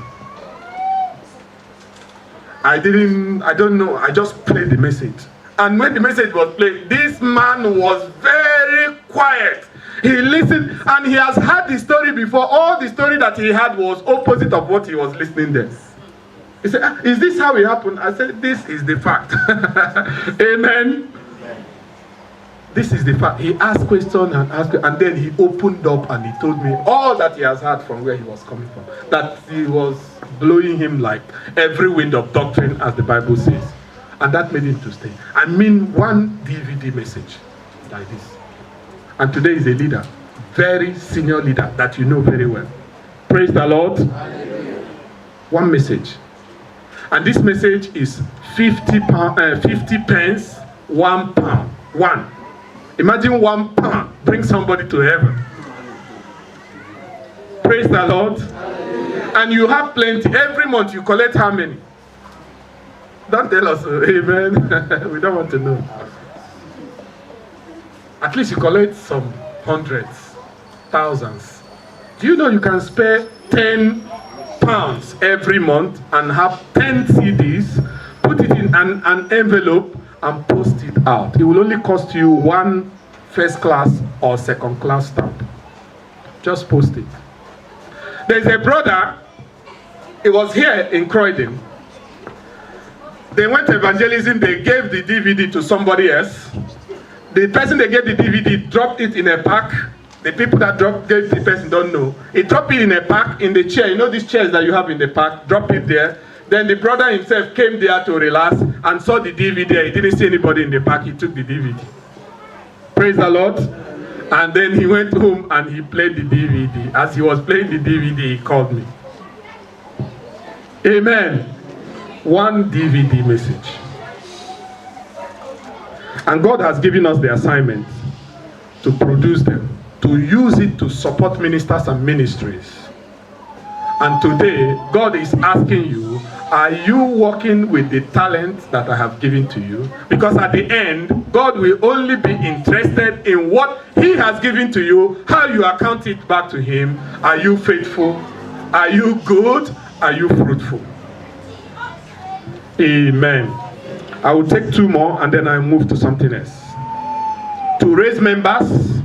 I don't know. I just played the message. And when the message was played, this man was very quiet. He listened, and he has heard the story before. All the story that he had was opposite of what he was listening there. He said, is this how it happened? I said, this is the fact. Amen. This is the fact. He asked questions and then he opened up and he told me all that he has heard from where he was coming from. That he was blowing him like every wind of doctrine, as the Bible says. And that made him to stay. I mean, one DVD message like this. And today is a leader, very senior leader that you know very well. Praise the Lord. Hallelujah. One message. And this message is 50 pence, 1 pound. One. Imagine 1 pound bring somebody to heaven. Praise the Lord. Hallelujah. And you have plenty. Every month you collect how many? Don't tell us, amen. We don't want to know. At least you collect some hundreds, thousands. Do you know you can spare 10 pounds every month and have 10 CDs, put it in an envelope and post it out? It will only cost you 1 first class or second class stamp. Just post it. There's a brother, he was here in Croydon. They went to evangelism, they gave the DVD to somebody else. The person they gave the DVD dropped it in a pack. The people that gave the person don't know. He dropped it in a pack in the chair. You know these chairs that you have in the pack? Drop it there. Then the brother himself came there to relax and saw the DVD. He didn't see anybody in the pack. He took the DVD. Praise the Lord. And then he went home and he played the DVD. As he was playing the DVD, he called me. Amen. One DVD message. And God has given us the assignment to produce them, to use it to support ministers and ministries. And today, God is asking you, are you working with the talent that I have given to you? Because at the end, God will only be interested in what He has given to you, how you account it back to Him. Are you faithful? Are you good? Are you fruitful? Amen. I will take two more and then I move to something else. To raise members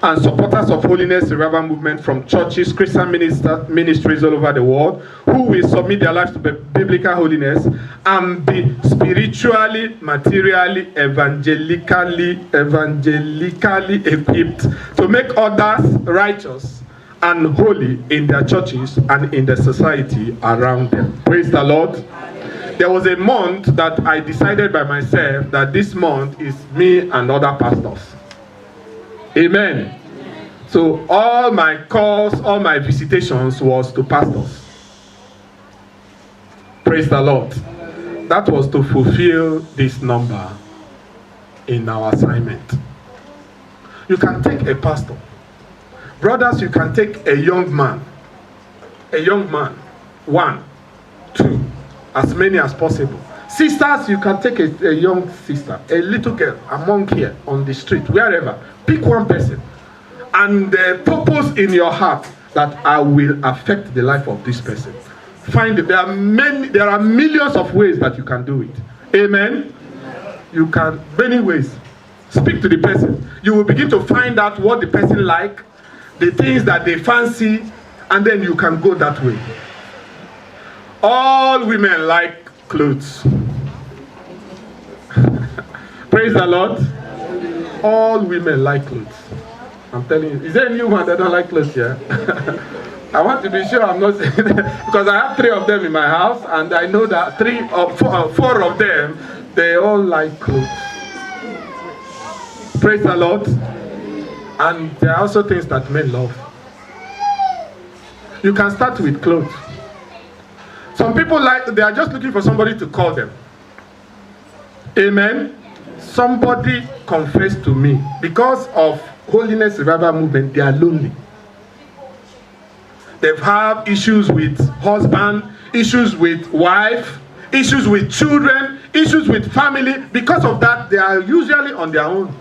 and supporters of Holiness Revival Movement from churches, Christian ministries all over the world, who will submit their lives to biblical holiness and be spiritually, materially, evangelically equipped to make others righteous and holy in their churches and in the society around them. Praise the Lord. There was a month that I decided by myself that this month is me and other pastors. Amen. So all my calls, all my visitations was to pastors. Praise the Lord. That was to fulfill this number in our assignment. You can take a pastor. Brothers, you can take a young man. A young man. 1, 2, as many as possible. Sisters, you can take a young sister, a little girl among here on the street, wherever. Pick one person and purpose in your heart that I will affect the life of this person. Find it. There are millions of ways that you can do it. Amen. You can many ways. Speak to the person. You will begin to find out what the person like, the things that they fancy, and then you can go that way. All women like clothes. Praise the Lord. All women like clothes. I'm telling you. Is there any woman that don't like clothes here? I want to be sure I'm not saying that because I have 3 of them in my house and I know that 3 or 4 of them, they all like clothes. Praise the Lord. And there are also things that men love. You can start with clothes. Some people they are just looking for somebody to call them. Amen. Somebody confessed to me, because of Holiness Revival Movement, they are lonely. They've had issues with husband, issues with wife, issues with children, issues with family. Because of that, they are usually on their own.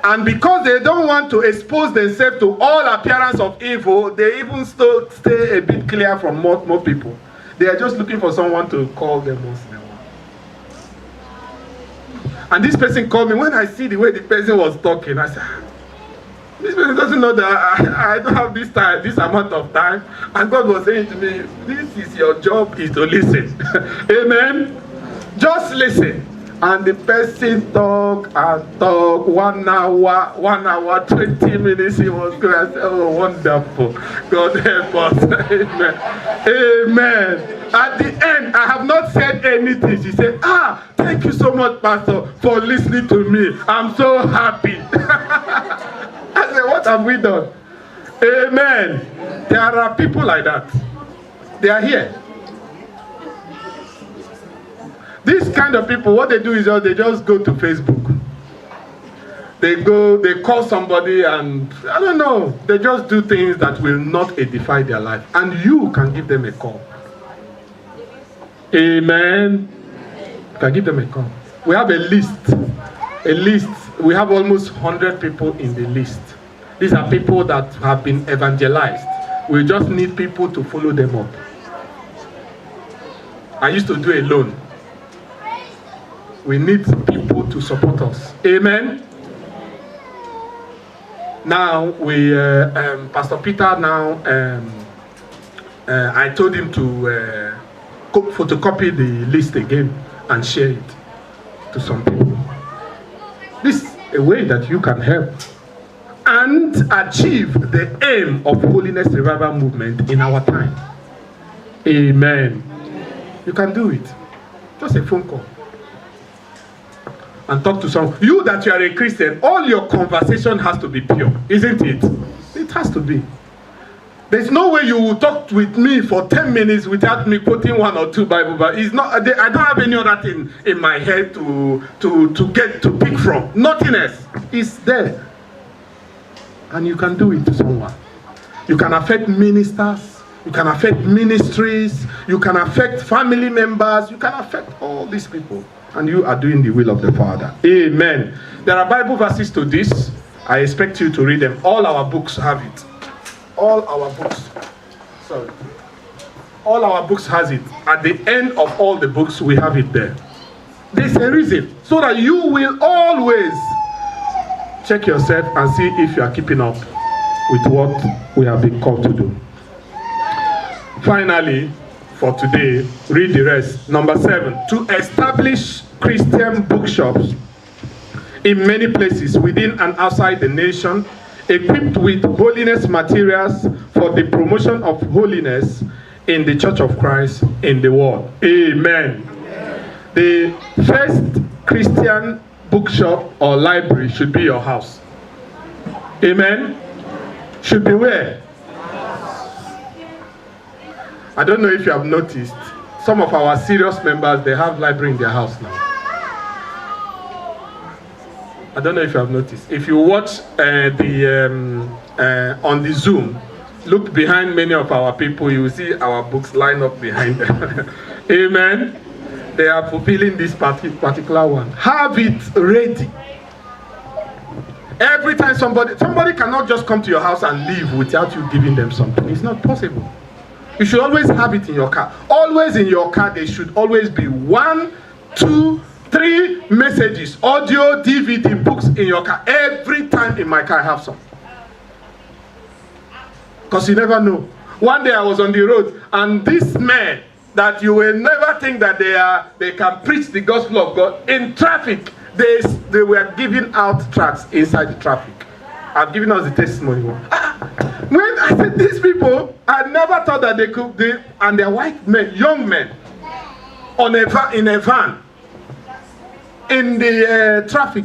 And because they don't want to expose themselves to all appearance of evil, they even still stay a bit clear from more people. They are just looking for someone to call them once in a while. And this person called me. When I see the way the person was talking, I said, this person doesn't know that I don't have this time, this amount of time. And God was saying to me, this is your job, is to listen. Amen. Just listen. And the person talk and talk 1 hour, 20 minutes. He was going. I said, oh, wonderful. God help us. Amen. Amen. At the end, I have not said anything. She said, thank you so much, Pastor, for listening to me. I'm so happy. I said, what have we done? Amen. There are people like that. They are here. These kind of people, what they do is they just go to Facebook. They call somebody and, I don't know, they just do things that will not edify their life. And you can give them a call. Amen. You can give them a call. We have a list. We have almost 100 people in the list. These are people that have been evangelized. We just need people to follow them up. I used to do alone. We need people to support us. Amen. Now Pastor Peter. Now I told him to photocopy the list again and share it to some people. This is a way that you can help and achieve the aim of Holiness Revival Movement in our time. Amen. You can do it. Just a phone call. and talk to someone. You that you are a Christian, all your conversation has to be pure, isn't it? It has to be. There's no way you will talk with me for 10 minutes without me quoting one or two Bible verses. It's not. I don't have any other thing in my head to get to pick from. Nothing else. It's there, and you can do it to someone. You can affect ministers. You can affect ministries. You can affect family members. You can affect all these people, and you are doing the will of the Father. Amen. There are Bible verses to this. I expect you to read them. All our books have it. All our books. Sorry. All our books has it. At the end of all the books, we have it there. There's a reason. So that you will always check yourself and see if you are keeping up with what we have been called to do. Finally, for today, read the rest. Number 7, to establish Christian bookshops in many places within and outside the nation, equipped with holiness materials for the promotion of holiness in the Church of Christ in the world. Amen. The first Christian bookshop or library should be your house. Amen. Should be where? I don't know if you have noticed, some of our serious members, they have library in their house now. I don't know if you have noticed. If you watch on the Zoom, look behind many of our people, you will see our books lined up behind them. Amen. They are fulfilling this particular one. Have it ready. Every time somebody cannot just come to your house and leave without you giving them something. It's not possible. You should always have it in your car. Always in your car, there should always be 1, 2, 3 messages, audio, DVD, books in your car. Every time in my car, I have some. Because you never know. One day I was on the road, and this man that you will never think that they can preach the gospel of God in traffic. They were giving out tracts inside the traffic. I've given us the testimony. When I said these people, I never thought that they could. And they're white men, young men, in a van. In the traffic,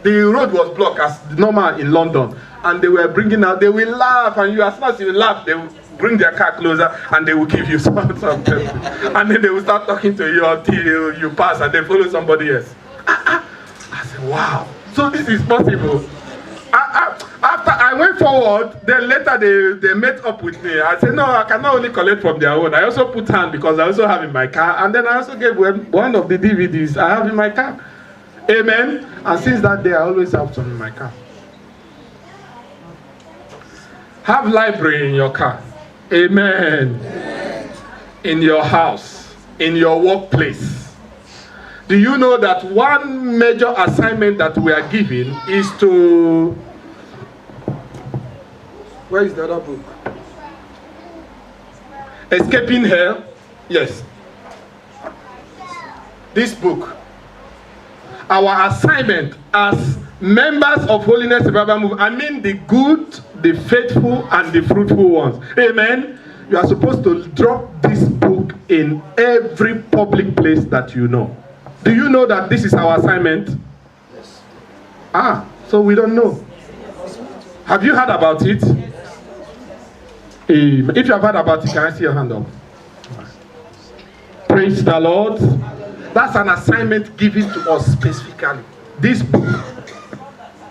the road was blocked as normal in London, and they were bringing out. They will laugh, and as soon as you laugh, they will bring their car closer, and they will give you something, and then they will start talking to you until you pass, and they follow somebody else. I said, wow, so this is possible. After I went forward, then later they met up with me. I said, no, I cannot only collect from their own. I also put hand because I also have in my car, and then I also gave one of the DVDs I have in my car. Amen. And since that day, I always have some in my car. Have library in your car. Amen. In your house, in your workplace. Do you know that one major assignment that we are given is to... Where is the other book? Escaping Hell. Yes. This book. Our assignment as members of Holiness Revival Movement, I mean the good, the faithful, and the fruitful ones. Amen. You are supposed to drop this book in every public place that you know. Do you know that this is our assignment? Yes. So we don't know. Have you heard about it? If you have heard about it, can I see your hand up? Praise the Lord. That's an assignment given to us specifically. This book,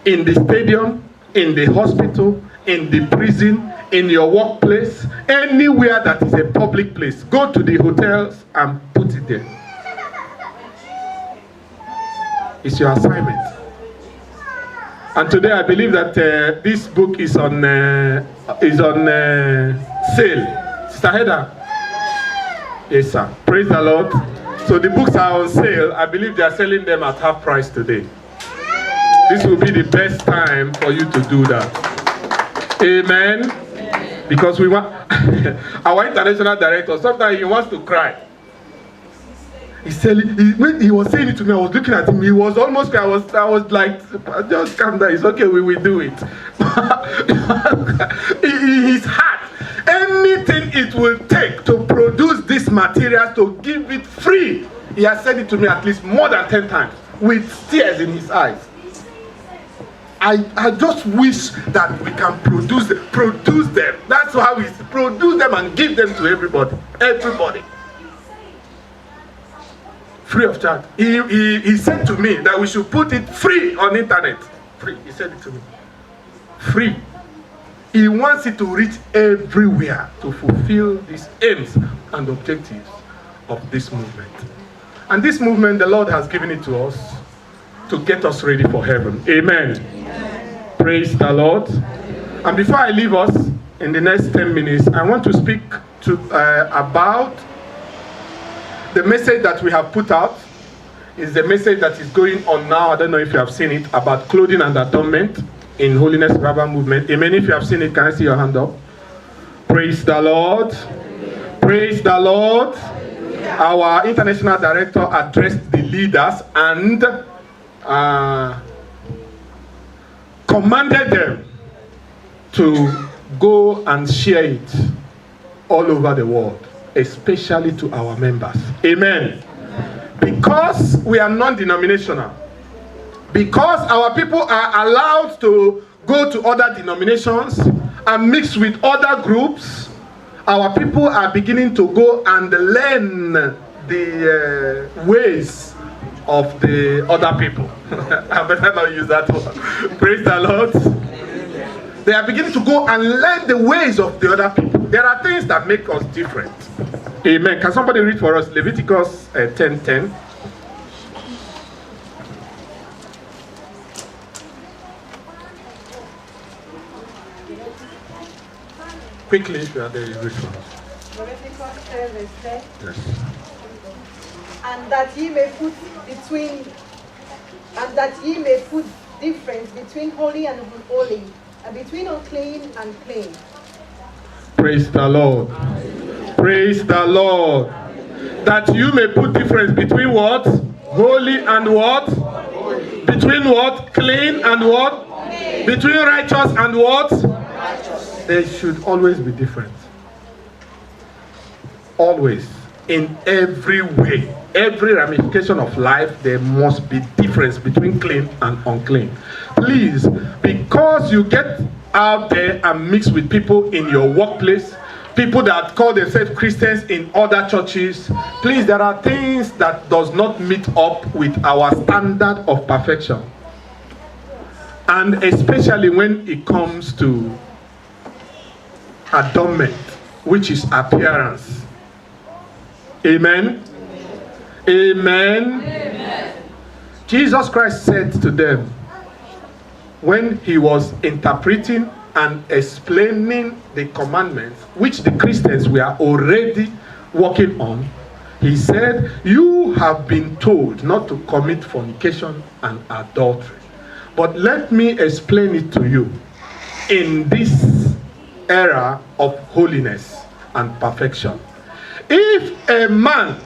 in the stadium, in the hospital, in the prison, in your workplace, anywhere that is a public place, go to the hotels and put it there. It's your assignment. And today I believe that this book is on sale. Sister Heather? Yes, sir. Praise the Lord. So the books are on sale. I believe they are selling them at half price today. This will be the best time for you to do that. Amen. Because we want our international director, sometimes he wants to cry. When he was saying it to me, I was looking at him. He was almost, I was like, just calm down. It's okay, we will do it. His heart, anything it will take to produce this material, to give it free. He has said it to me at least more than 10 times. with tears in his eyes. I just wish that we can produce them. That's how we produce them and give them to everybody. Everybody. Free of charge. He said to me that we should put it free on internet. Free. He said it to me. Free. He wants it to reach everywhere to fulfill these aims and objectives of this movement. And this movement, the Lord has given it to us to get us ready for heaven. Amen. Praise the Lord. And before I leave us in the next 10 minutes, I want to speak to about the message that we have put out. Is the message that is going on now. I don't know if you have seen it, about clothing and adornment in Holiness Revival Movement. Amen. If you have seen it, can I see your hand up? Praise the Lord. Praise the Lord. Our international director addressed the leaders and commanded them to go and share it all over the world, especially to our members. Amen. Because we are non-denominational, because our people are allowed to go to other denominations and mix with other groups, our people are beginning to go and learn the ways of the other people. I better not use that word. Praise the Lord. They are beginning to go and learn the ways of the other people. There are things that make us different. Amen. Can somebody read for us Leviticus 10:10? Quickly, if you are there, read for us. Leviticus 10 verse 10. Yes. And that ye may put difference between holy and unholy, and between unclean and clean. Praise the Lord. Praise the Lord. That you may put difference between what? Holy and what? Between what? Clean and what? Between righteous and what? There should always be difference. Always. In every way, every ramification of life, there must be difference between clean and unclean. Please, because you get out there and mix with people in your workplace, people that call themselves Christians in other churches, please, there are things that does not meet up with our standard of perfection. And especially when it comes to adornment, which is appearance. Amen. Amen. Amen. Jesus Christ said to them, when he was interpreting and explaining the commandments, which the Christians were already working on, he said, you have been told not to commit fornication and adultery. But let me explain it to you. In this era of holiness and perfection, if a man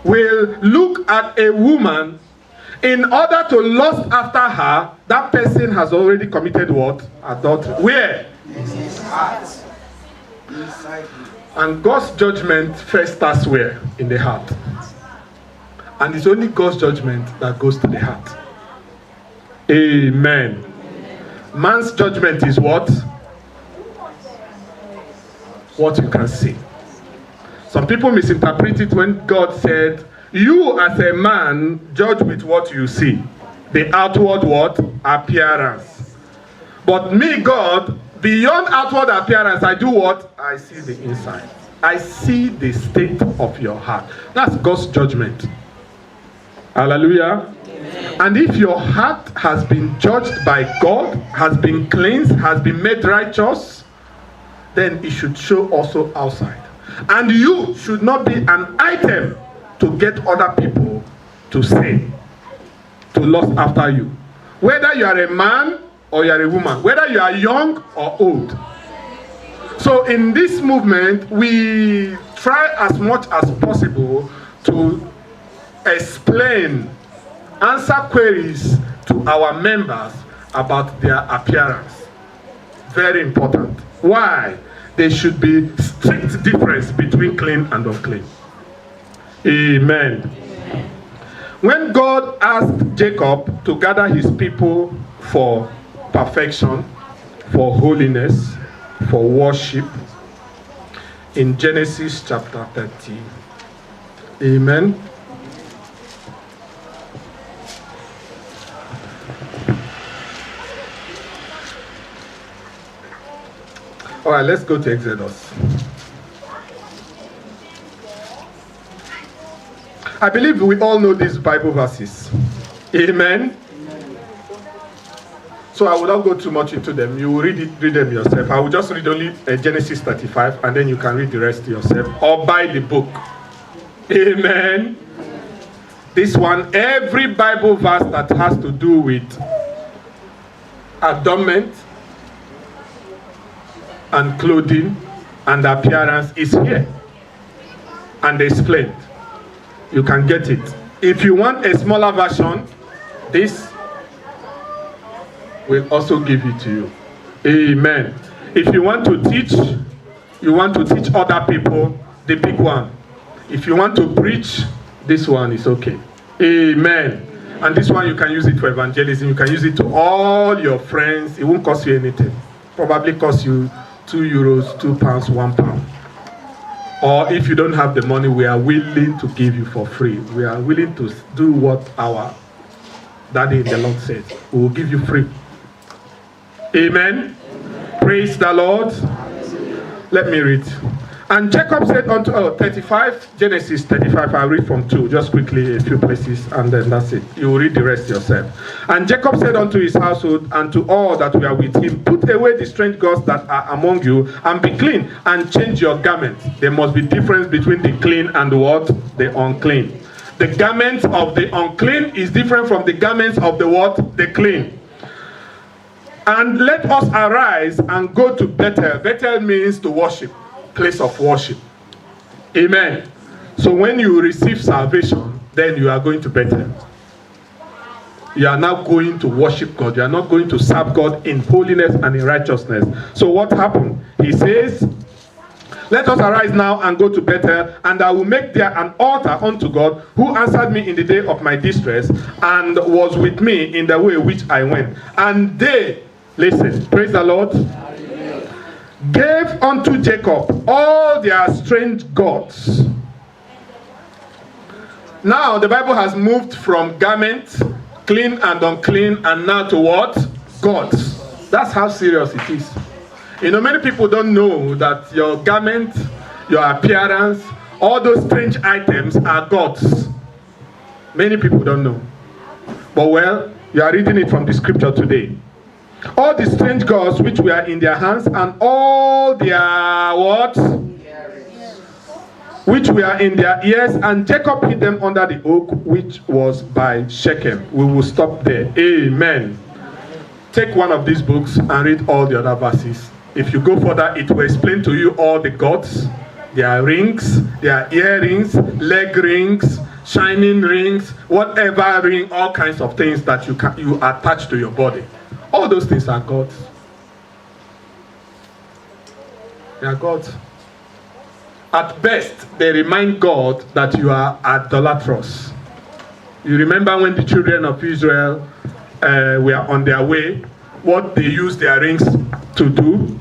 will look at a woman in order to lust after her, that person has already committed what? Adultery. Where? In his heart. And God's judgment first starts where? In the heart. And it's only God's judgment that goes to the heart. Amen. Man's judgment is what? What you can see. Some people misinterpret it when God said, you as a man judge with what you see. The outward what? Appearance. But me, God, beyond outward appearance, I do what? I see the inside. I see the state of your heart. That's God's judgment. Hallelujah. Amen. And if your heart has been judged by God, has been cleansed, has been made righteous, then it should show also outside. And you should not be an item to get other people to sin, to lust after you. Whether you are a man or you are a woman, whether you are young or old. So in this movement, we try as much as possible to explain, answer queries to our members about their appearance. Very important. Why? There should be strict difference between clean and unclean. Amen. When God asked Jacob to gather his people for perfection, for holiness, for worship, in Genesis chapter 30. Amen. All right, let's go to Exodus. I believe we all know these Bible verses. Amen. So I will not go too much into them. You will read them yourself. I will just read only Genesis 35, and then you can read the rest yourself or buy the book. Amen. This one, every Bible verse that has to do with adornment and clothing and appearance is here and explained. You can get it. If you want a smaller version, this will also give it to you. Amen. If you want to teach other people, the big one. If you want to preach, this one is okay. Amen. And this one, you can use it for evangelism. You can use it to all your friends. It won't cost you anything. Probably cost you €2, £2, £1. Or if you don't have the money, we are willing to give you for free. We are willing to do what our daddy in the Lord said. We will give you free. Amen. Praise the Lord. Let me read. And Jacob said unto 35, Genesis 35, I'll read from 2, just quickly a few places, and then that's it. You will read the rest yourself. And Jacob said unto his household and to all that were with him, put away the strange gods that are among you, and be clean, and change your garments. There must be difference between the clean and what? The unclean. The garments of the unclean is different from the garments of the what? The clean. And let us arise and go to Bethel. Bethel means to worship. Place of worship. Amen. So when you receive salvation, then you are going to Bethel. You are now going to worship God. You are not going to serve God in holiness and in righteousness. So what happened? He says, let us arise now and go to Bethel, and I will make there an altar unto God, who answered me in the day of my distress, and was with me in the way which I went. And they, listen, praise the Lord, gave unto Jacob all their strange gods. Now the Bible has moved from garment, clean and unclean, and now to what? Gods. That's how serious it is. You know, many people don't know that your garment, your appearance, all those strange items are gods. Many people don't know. But well, you are reading it from the scripture today. All the strange gods which were in their hands, and all their what? Which were in their ears, and Jacob hid them under the oak which was by Shechem. We will stop there. Amen. Take one of these books and read all the other verses. If you go further, it will explain to you all the gods, their rings, their earrings, leg rings, shining rings, whatever ring, all kinds of things that you attach to your body. All those things are gods. They are gods. At best, they remind God that you are idolatrous. You remember when the children of Israel were on their way, what they used their rings to do?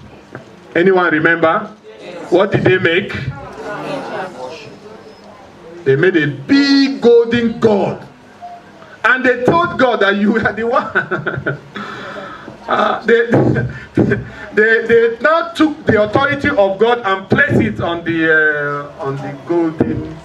Anyone remember? Yes. What did they make? They made a big golden god. And they told God that you are the one. They now took the authority of God and placed it on the golden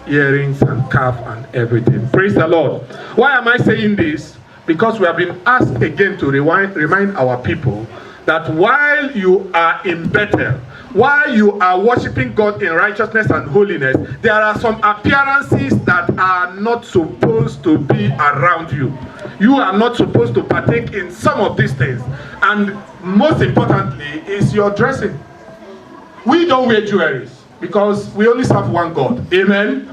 earrings and calf and everything. Praise the Lord. Why am I saying this? Because we have been asked again to remind our people that while you are in Bethel, while you are worshiping God in righteousness and holiness, there are some appearances that are not supposed to be around you. You are not supposed to partake in some of these things. And most importantly is your dressing. We don't wear jewelry because we only serve one God. Amen?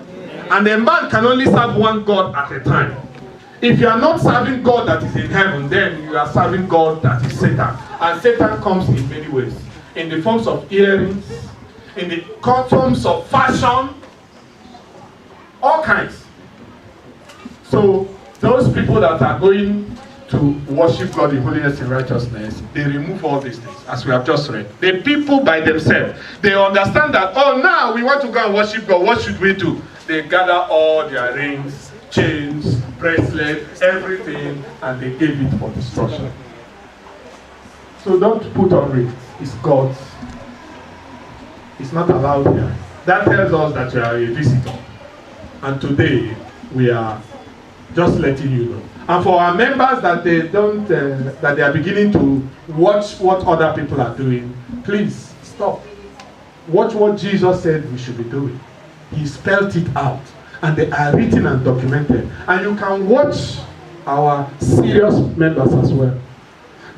And a man can only serve one God at a time. If you are not serving God that is in heaven, then you are serving God that is Satan. And Satan comes in many ways. In the forms of earrings, in the forms of fashion, all kinds. So those people that are going to worship God in holiness and righteousness, they remove all these things, as we have just read. The people by themselves, they understand that, oh, now we want to go and worship God. What should we do? They gather all their rings, chains, bracelets, everything, and they gave it for destruction. So don't put on rings. It's God's. It's not allowed here. That tells us that you are a visitor. And today, we are just letting you know. And for our members that they don't, that they are beginning to watch what other people are doing, please stop. Watch what Jesus said we should be doing. He spelled it out, and they are written and documented. And you can watch our serious members as well.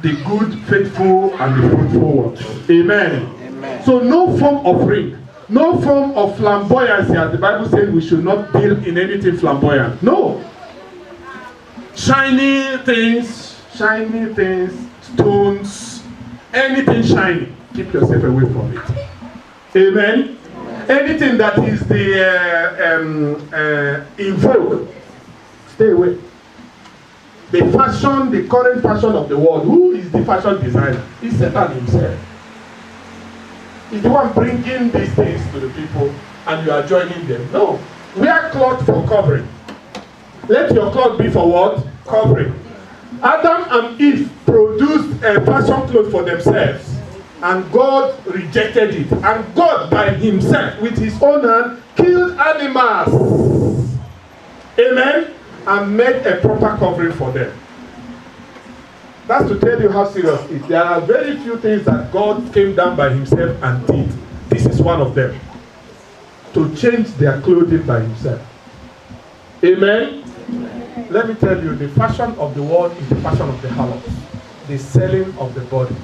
The good, faithful, and the fruitful ones. Amen. Amen. So no form of ring, no form of flamboyancy, as the Bible says we should not deal in anything flamboyant. No. Shiny things, stones, anything shiny, keep yourself away from it. Amen. Anything that is the in vogue, stay away. The fashion, the current fashion of the world, who is the fashion designer? It's Satan himself. He's the one bringing these things to the people, and you are joining them. No, wear cloth for covering. Let your cloth be for what? Covering. Adam and Eve produced a fashion cloth for themselves, and God rejected it. And God by himself, with his own hand, killed animals. Amen? And made a proper covering for them. That's to tell you how serious it is. There are very few things that God came down by himself and did. This is one of them. To change their clothing by himself. Amen? Let me tell you, the fashion of the world is the fashion of the harlots. The selling of the body.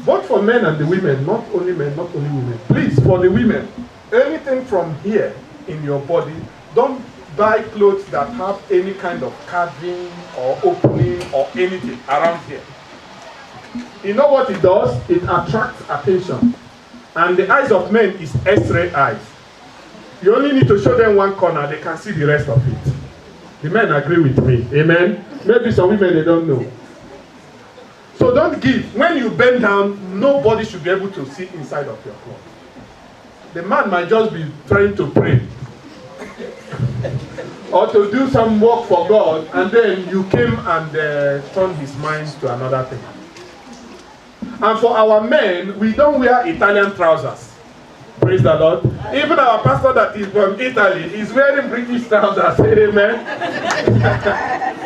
Both for men and the women, not only men, not only women. Please, for the women, anything from here in your body, don't buy clothes that have any kind of carving or opening or anything around here. You know what it does? It attracts attention. And the eyes of men is X-ray eyes. You only need to show them one corner, they can see the rest of it. The men agree with me. Amen? Maybe some women, they don't know. So don't give. When you bend down, nobody should be able to see inside of your cloth. The man might just be trying to pray. Or to do some work for God, and then you came and turned his mind to another thing. And for our men, we don't wear Italian trousers. Praise the Lord. Even our pastor that is from Italy is wearing British trousers. Amen.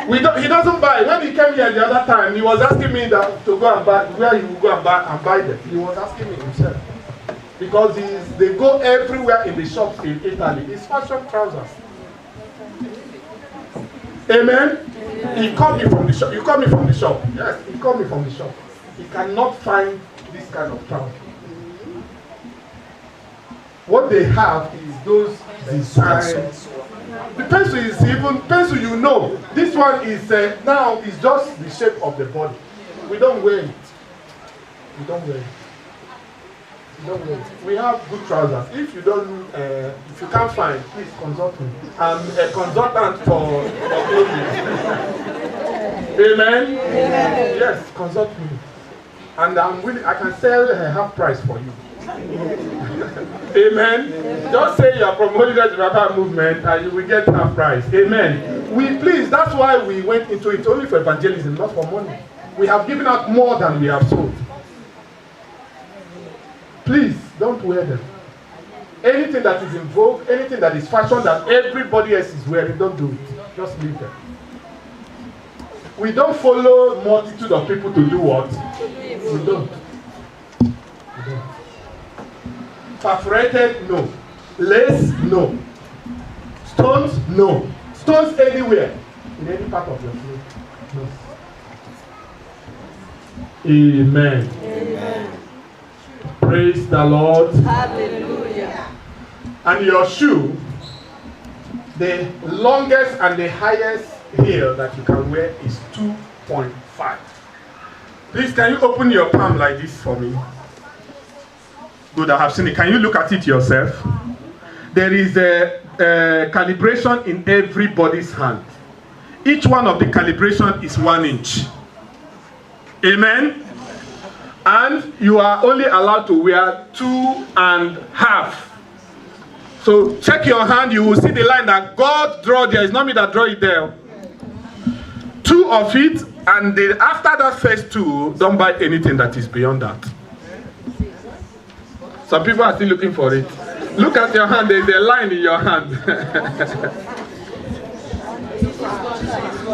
He doesn't buy. When he came here the other time, he was asking me that to go and buy, where he would go and buy them. He was asking me himself. Because they go everywhere in the shops in Italy. It's fashion trousers. Amen? He called me from the shop. You called me from the shop. Yes, he called me from the shop. He cannot find this kind of trousers. What they have is those designs. The pencil is even pencil, you know. This one is now is just the shape of the body. We don't wear it. We don't wear it. We have good trousers. If you don't, if you can't find, please consult me. I'm a consultant for clothing. Amen? Amen? Yes, consult me. And I'm willing, I can sell a half price for you. Amen? Just say you are promoting the Baba movement and you will get half price. Amen? Please, that's why we went into it only for evangelism, not for money. We have given out more than we have sold. Please, don't wear them. Anything that is in vogue, anything that is fashion that everybody else is wearing, don't do it. Just leave them. We don't follow multitude of people to do what? We don't. Perforated, no. Lace, no. Stones, no. Stones anywhere. In any part of your clothes, no. Amen. Amen. Praise the Lord. Hallelujah. And your shoe, the longest and the highest heel that you can wear is 2.5. Please, can you open your palm like this for me? Good, I have seen it. Can you look at it yourself? There is calibration in everybody's hand. Each one of the calibration is 1 inch. Amen? And you are only allowed to wear 2.5. So check your hand, you will see the line that God draw there. It's not me that draw it there. 2 of it, and after that first 2, don't buy anything that is beyond that. Some people are still looking for it. Look at your hand, there's a line in your hand.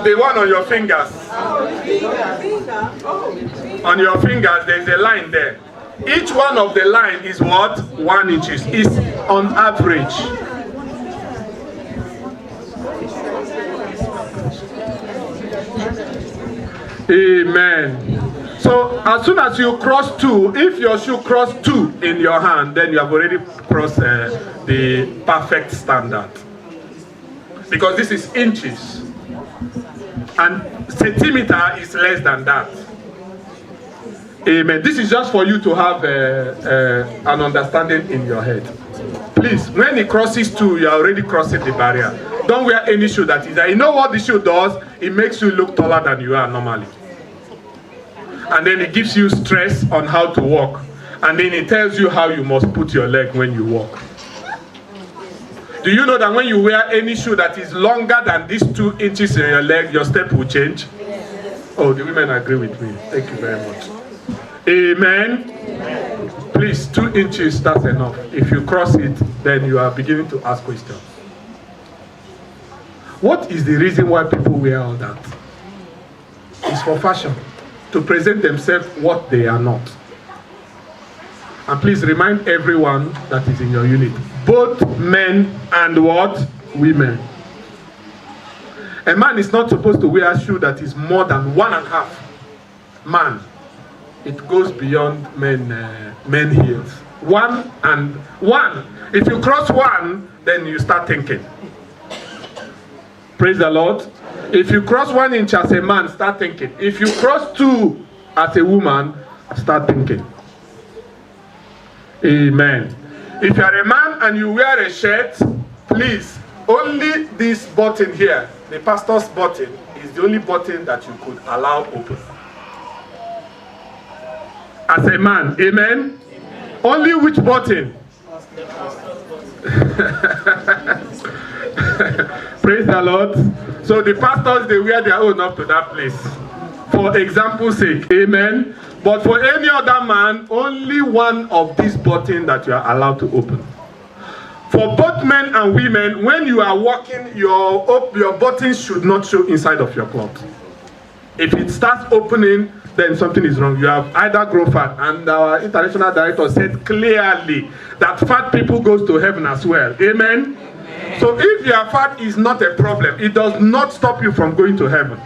The one on your fingers. On your fingers, there's a line there. Each one of the line is what? 1 inch. Is on average. Amen. So as soon as you cross 2, if your shoe cross 2 in your hand, then you have already crossed the perfect standard. Because this is inches. And centimeter is less than that. Amen. This is just for you to have an understanding in your head. Please, when it crosses 2, you are already crossing the barrier. Don't wear any shoe that is there. You know what the shoe does? It makes you look taller than you are normally. And then it gives you stress on how to walk. And then it tells you how you must put your leg when you walk. Do you know that when you wear any shoe that is longer than these 2 inches in your leg, your step will change? Oh, the women agree with me. Thank you very much. Amen. Please, 2 inches, that's enough. If you cross it, then you are beginning to ask questions. What is the reason why people wear all that? It's for fashion. To present themselves what they are not. And please remind everyone that is in your unit. Both men and what? Women. A man is not supposed to wear a shoe that is more than 1.5. Man. It goes beyond men heels. 1 and 1. If you cross 1, then you start thinking. Praise the Lord. If you cross 1 inch as a man, start thinking. If you cross 2 as a woman, start thinking. Amen. If you are a man and you wear a shirt, please, only this button here, the pastor's button, is the only button that you could allow open. As a man, amen? Only which button? Praise the Lord. So the pastors, they wear their own up to that place. For example's sake, amen? But for any other man, only one of these buttons that you are allowed to open. For both men and women, when you are walking, your buttons should not show inside of your cloth. If it starts opening, then something is wrong. You have either grown fat, and our international director said clearly that fat people goes to heaven as well. Amen? So if your fat is not a problem, it does not stop you from going to heaven.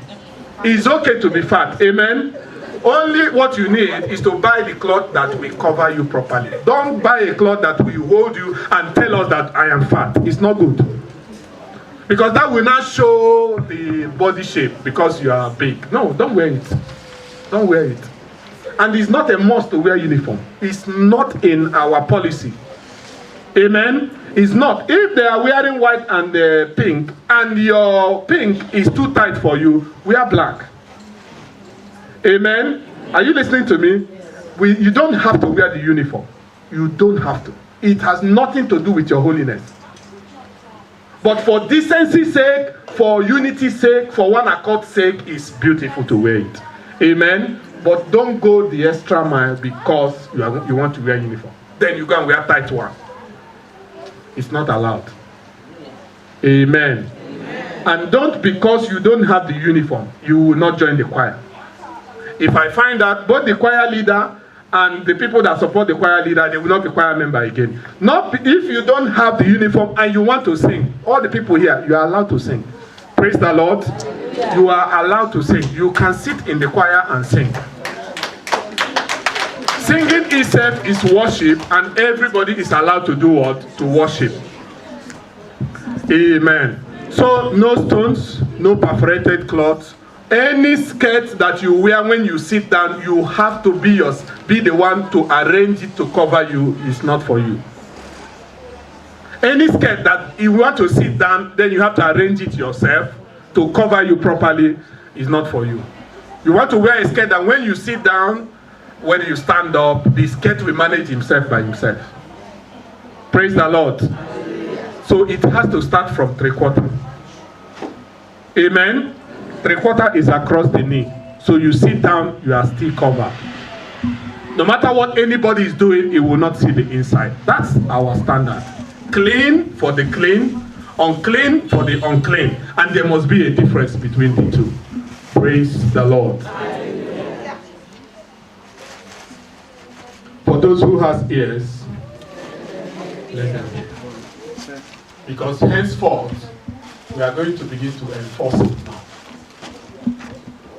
It's okay to be fat. Amen? Only what you need is to buy the cloth that will cover you properly. Don't buy a cloth that will hold you and tell us that I am fat. It's not good. Because that will not show the body shape because you are big. No, don't wear it. Don't wear it. And it's not a must to wear uniform. It's not in our policy. Amen? It's not. If they are wearing white and pink, and your pink is too tight for you, wear black. Amen? Are you listening to me? You don't have to wear the uniform. You don't have to. It has nothing to do with your holiness. But for decency's sake, for unity's sake, for one accord's sake, it's beautiful to wear it. Amen? But don't go the extra mile because you want to wear uniform. Then you go and wear tight one. It's not allowed. Amen. And don't, because you don't have the uniform, you will not join the choir. If I find out both the choir leader and the people that support the choir leader, they will not be choir member again. Not if you don't have the uniform and you want to sing. All the people here, you are allowed to sing. Praise the Lord. You are allowed to sing. You can sit in the choir and sing. Singing itself is worship, and everybody is allowed to do what? To worship. Amen. So no stones, no perforated cloths. Any skirt that you wear when you sit down, you have to be the one to arrange it to cover you. It's not for you. Any skirt that you want to sit down, then you have to arrange it yourself to cover you properly, is not for you. You want to wear a skirt that when you sit down, when you stand up, the skirt will manage himself by himself. Praise the Lord. So it has to start from 3/4. Amen. 3/4 is across the knee. So you sit down, you are still covered. No matter what anybody is doing, it will not see the inside. That's our standard. Clean for the clean, unclean for the unclean. And there must be a difference between the two. Praise the Lord. For those who has ears, let them hear. Because henceforth, we are going to begin to enforce it now.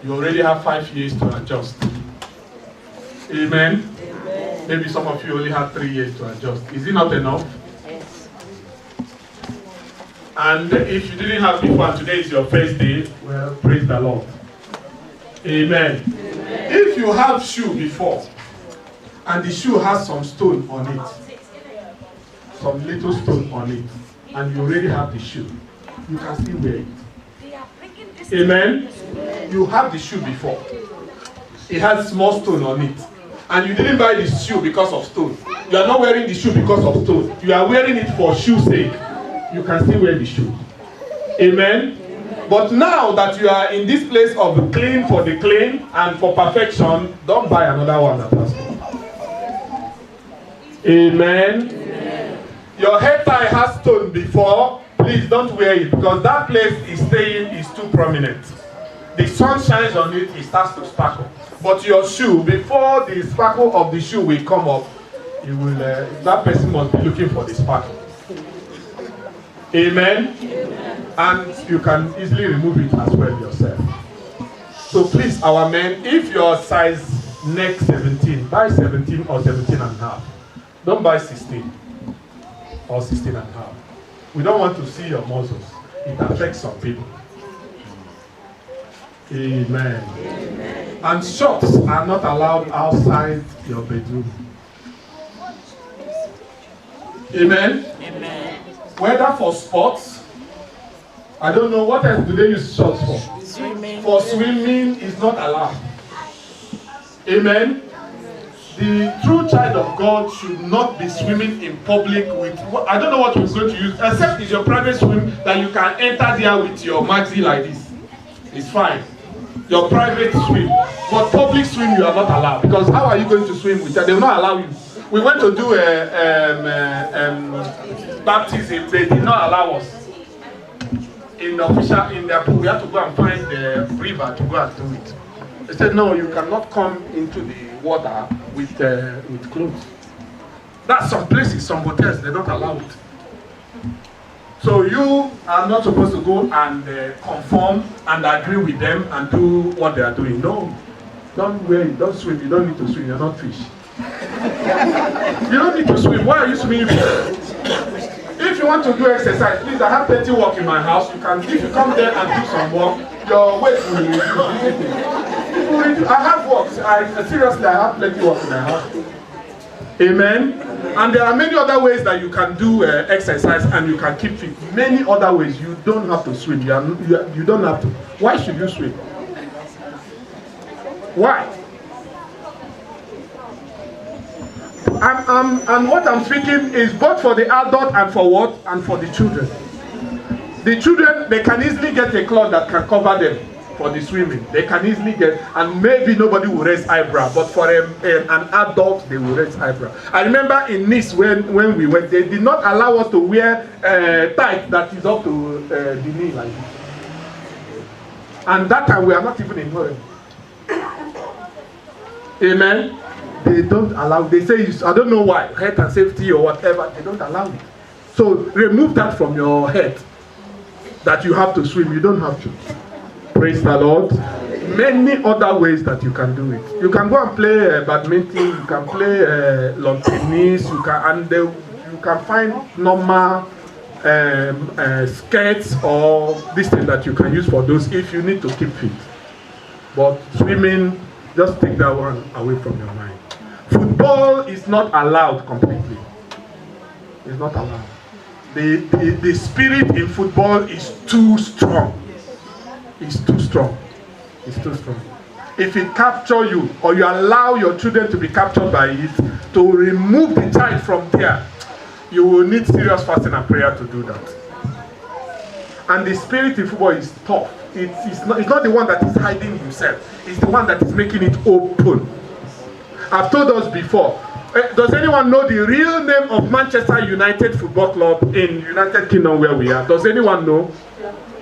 You already have 5 years to adjust. Amen? Amen. Maybe some of you only have 3 years to adjust. Is it not enough? Yes. And if you didn't have before and today is your first day, well, praise the Lord. Amen. Amen. If you have shoe before, and the shoe has some stone on it, some little stone on it, and you already have the shoe, you can still wear it. Amen. You have the shoe before. It has small stone on it. And you didn't buy the shoe because of stone. You are not wearing the shoe because of stone. You are wearing it for shoe's sake. You can still wear the shoe. Amen. But now that you are in this place of clean for the clean and for perfection, don't buy another one that has stone. Amen. Amen. Your head tie has stone before. Please don't wear it because that place is staying is too prominent. The sun shines on it, it starts to sparkle. But your shoe, before the sparkle of the shoe will come up, you will. That person must be looking for the sparkle. Amen? Amen. And you can easily remove it as well yourself. So please, our men, if your size neck 17, buy 17 or 17 and a half. Don't buy 16 or 16 and a half. We don't want to see your muscles. It affects some people. Amen. Amen. And shorts are not allowed outside your bedroom. Amen. Amen. Whether for sports, I don't know what else do they use shorts for. Swimming. For swimming is not allowed. Amen. The true child of God should not be swimming in public with, I don't know what we're going to use, except it's your private swim that you can enter there with your maxi like this. It's fine. Your private swim. But public swim you are not allowed. Because how are you going to swim with that? They will not allow you. We went to do baptism. They did not allow us. In their pool, we had to go and find the river to go and do it. They said, no, you cannot come into the water with clothes. That's some places, some hotels, they don't allow it. So you are not supposed to go and conform and agree with them and do what they are doing. No, don't wear it, don't swim. You don't need to swim, you're not fish. You don't need to swim. Why are you swimming? If you want to do exercise, please, I have plenty work in my house. You can, if you come there and do some work, your weight will reduce. I have work. Seriously, I have plenty work in my house. Amen. And there are many other ways that you can do exercise and you can keep fit. Many other ways. You don't have to swim. You don't have to. Why should you swim? Why? And what I'm speaking is both for the adult and for what? And for the children. The children, they can easily get a cloth that can cover them for the swimming. They can easily get, and maybe nobody will raise eyebrow, but for an adult, they will raise eyebrow. I remember in Nice when we went, they did not allow us to wear tight that is up to the knee like this. And that time we are not even in home. Amen. They don't allow, they say, I don't know why, health and safety or whatever, they don't allow it. So remove that from your head, that you have to swim, you don't have to. Praise the Lord. Many other ways that you can do it. You can go and play badminton, you can play lawn tennis, you can find normal skirts or this thing that you can use for those if you need to keep fit. But swimming, just take that one away from your mind. Football is not allowed completely. It's not allowed. The spirit in football is too strong. It's too strong. It's too strong. If it captures you, or you allow your children to be captured by it, to remove the child from there, you will need serious fasting and prayer to do that. And the spirit in football is tough. It's not the one that is hiding himself. It's the one that is making it open. I've told us before. Does anyone know the real name of Manchester United Football Club in United Kingdom where we are? Does anyone know?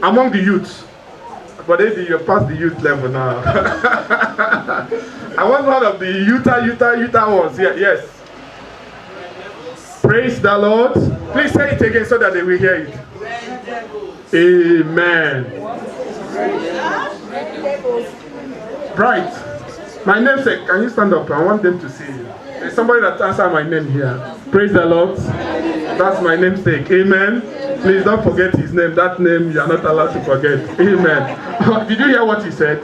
Among the youths. But you're past the youth level now. I want one of the Utah ones. Yeah, yes. Praise the Lord. Please say it again so that they will hear it. Amen. Right. My namesake, can you stand up? I want them to see you. There's somebody that answered my name here. Praise the Lord. That's my namesake. Amen. Please don't forget his name. That name you are not allowed to forget. Amen. Did you hear what he said?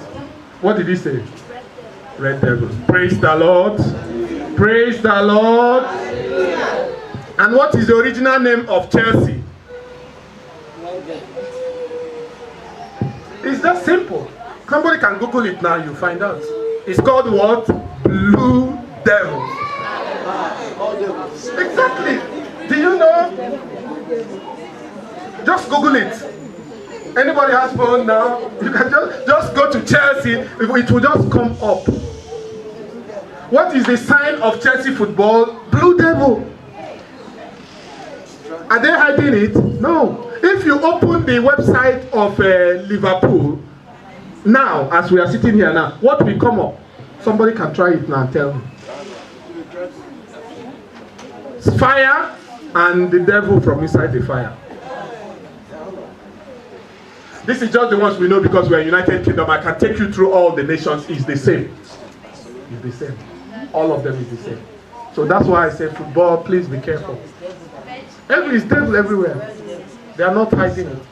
What did he say? Red Devils. Praise the Lord. Praise the Lord. And what is the original name of Chelsea? It's just simple. Somebody can Google it now, you find out. It's called what? Blue Devils. Exactly. Do you know? Just Google it. Anybody has phone now? You can just go to Chelsea. It will just come up. What is the sign of Chelsea football? Blue Devil. Are they hiding it? No. If you open the website of Liverpool now, as we are sitting here now, what will come up? Somebody can try it now and tell me. It's fire and the devil from inside the fire. This is just the ones we know because we are United Kingdom. I can take you through all the nations. It's the same. It's the same. All of them is the same. So that's why I say football, please be careful. It's devil everywhere. They are not hiding it.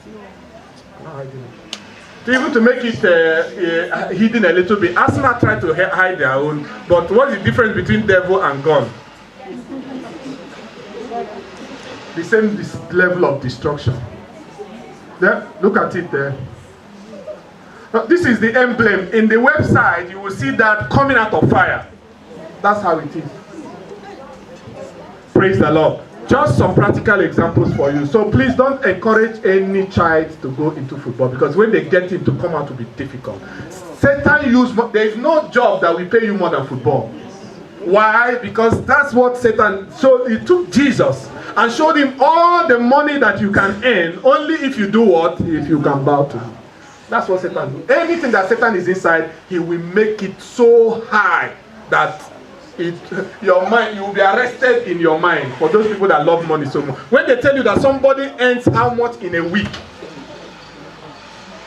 Not hiding it. Even to make it hidden a little bit, Arsenal tried to hide their own. But what's the difference between devil and gun? The same level of destruction. There, look at it there. This is the emblem. In the website, you will see that coming out of fire. That's how it is. Praise the Lord. Just some practical examples for you. So please don't encourage any child to go into football because when they get in to come out, it will be difficult. Satan there is no job that will pay you more than football. Why? Because that's what Satan. So he took Jesus and showed him all the money that you can earn only if you do what? If you can bow to him. That's what Satan does. Anything that Satan is inside, he will make it so high that your mind, you will be arrested in your mind. For those people that love money so much, when they tell you that somebody earns how much in a week?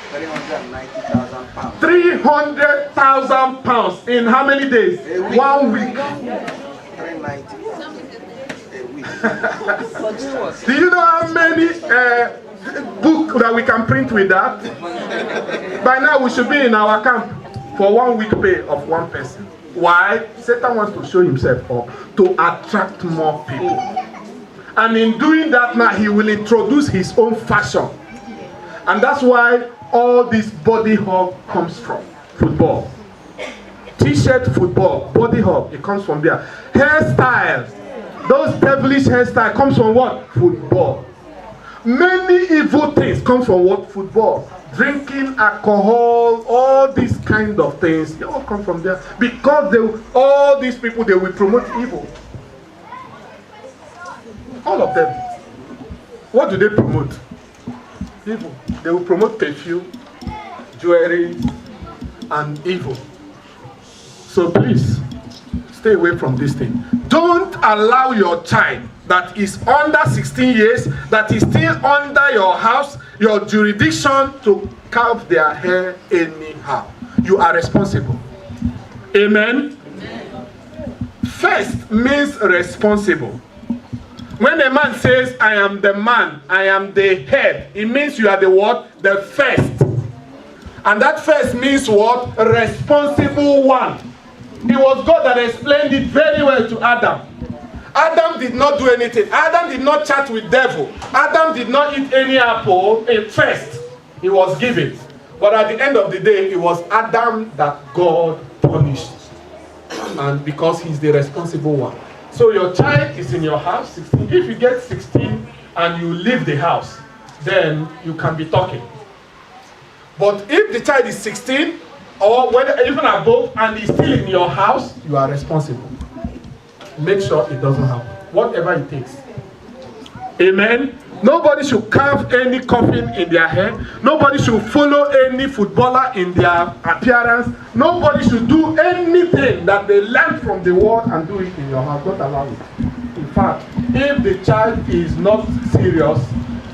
390,000 pounds. 300,000 pounds in how many days? 1 week. 390 a week. Do you know how many books that we can print with that? By now we should be in our camp for 1 week pay of one person. Why? Satan wants to show himself up to attract more people. And in doing that now, he will introduce his own fashion. And that's why all this body hug comes from football. T-shirt, football, body hug, it comes from there. Hairstyles, those devilish hairstyles comes from what? Football. Many evil things come from what? Football. Drinking, alcohol, all these kind of things, they all come from there. Because all these people, they will promote evil. All of them. What do they promote? Evil. They will promote perfume, jewelry, and evil. So please, stay away from this thing. Don't allow your child that is under 16 years, that is still under your house, your jurisdiction, to carve their hair anyhow. You are responsible. Amen? First means responsible. When a man says, I am the man, I am the head, it means you are the what? The first. And that first means what? Responsible one. It was God that explained it very well to Adam. Adam did not do anything. Adam did not chat with devil. Adam did not eat any apple at first. He was given. But at the end of the day, it was Adam that God punished. And because he's the responsible one. So your child is in your house, 16. If you get 16 and you leave the house, then you can be talking. But if the child is 16 or whether even above and is still in your house, you are responsible. Make sure it doesn't happen. Whatever it takes. Amen. Nobody should carve any coffin in their head. Nobody should follow any footballer in their appearance. Nobody should do anything that they learn from the world and do it in your house. Don't allow it. In fact, if the child is not serious,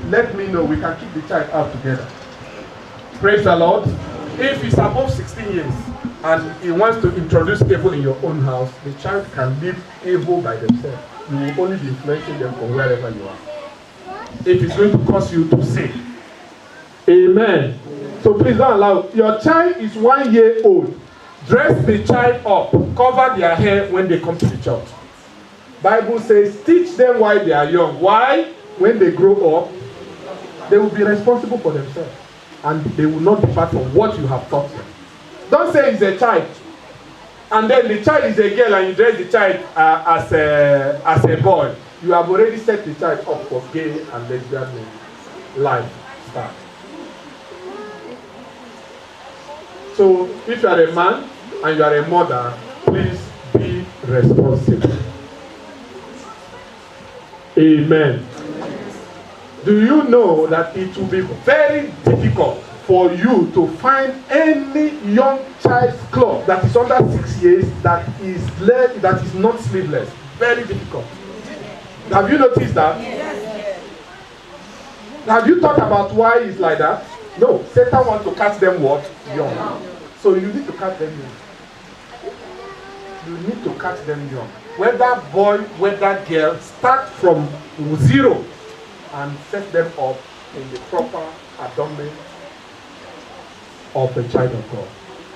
let me know. We can keep the child out together. Praise the Lord. If he's above 16 years and he wants to introduce evil in your own house, the child can live evil by themselves. You will only be influencing them from wherever you are. If it's going to cause you to sin. Amen. So please don't allow. Your child is 1 year old. Dress the child up. Cover their hair when they come to the church. Bible says, teach them while they are young. Why? When they grow up, they will be responsible for themselves. And they will not depart from what you have taught them. Don't say it's a child. And then the child is a girl and you dress the child as a boy. You have already set the child up for gay and lesbian lifestyle. So if you are a man and you are a mother, please be responsible. Amen. Do you know that it will be very difficult for you to find any young child's cloth that is under 6 years that is not sleeveless? Very difficult. Have you noticed that? Yes. Have you thought about why it's like that? No. Satan wants to catch them what? Young. So you need to catch them young. You need to catch them young. Whether boy, whether girl, start from 0 and set them up in the proper adornment of a child of God.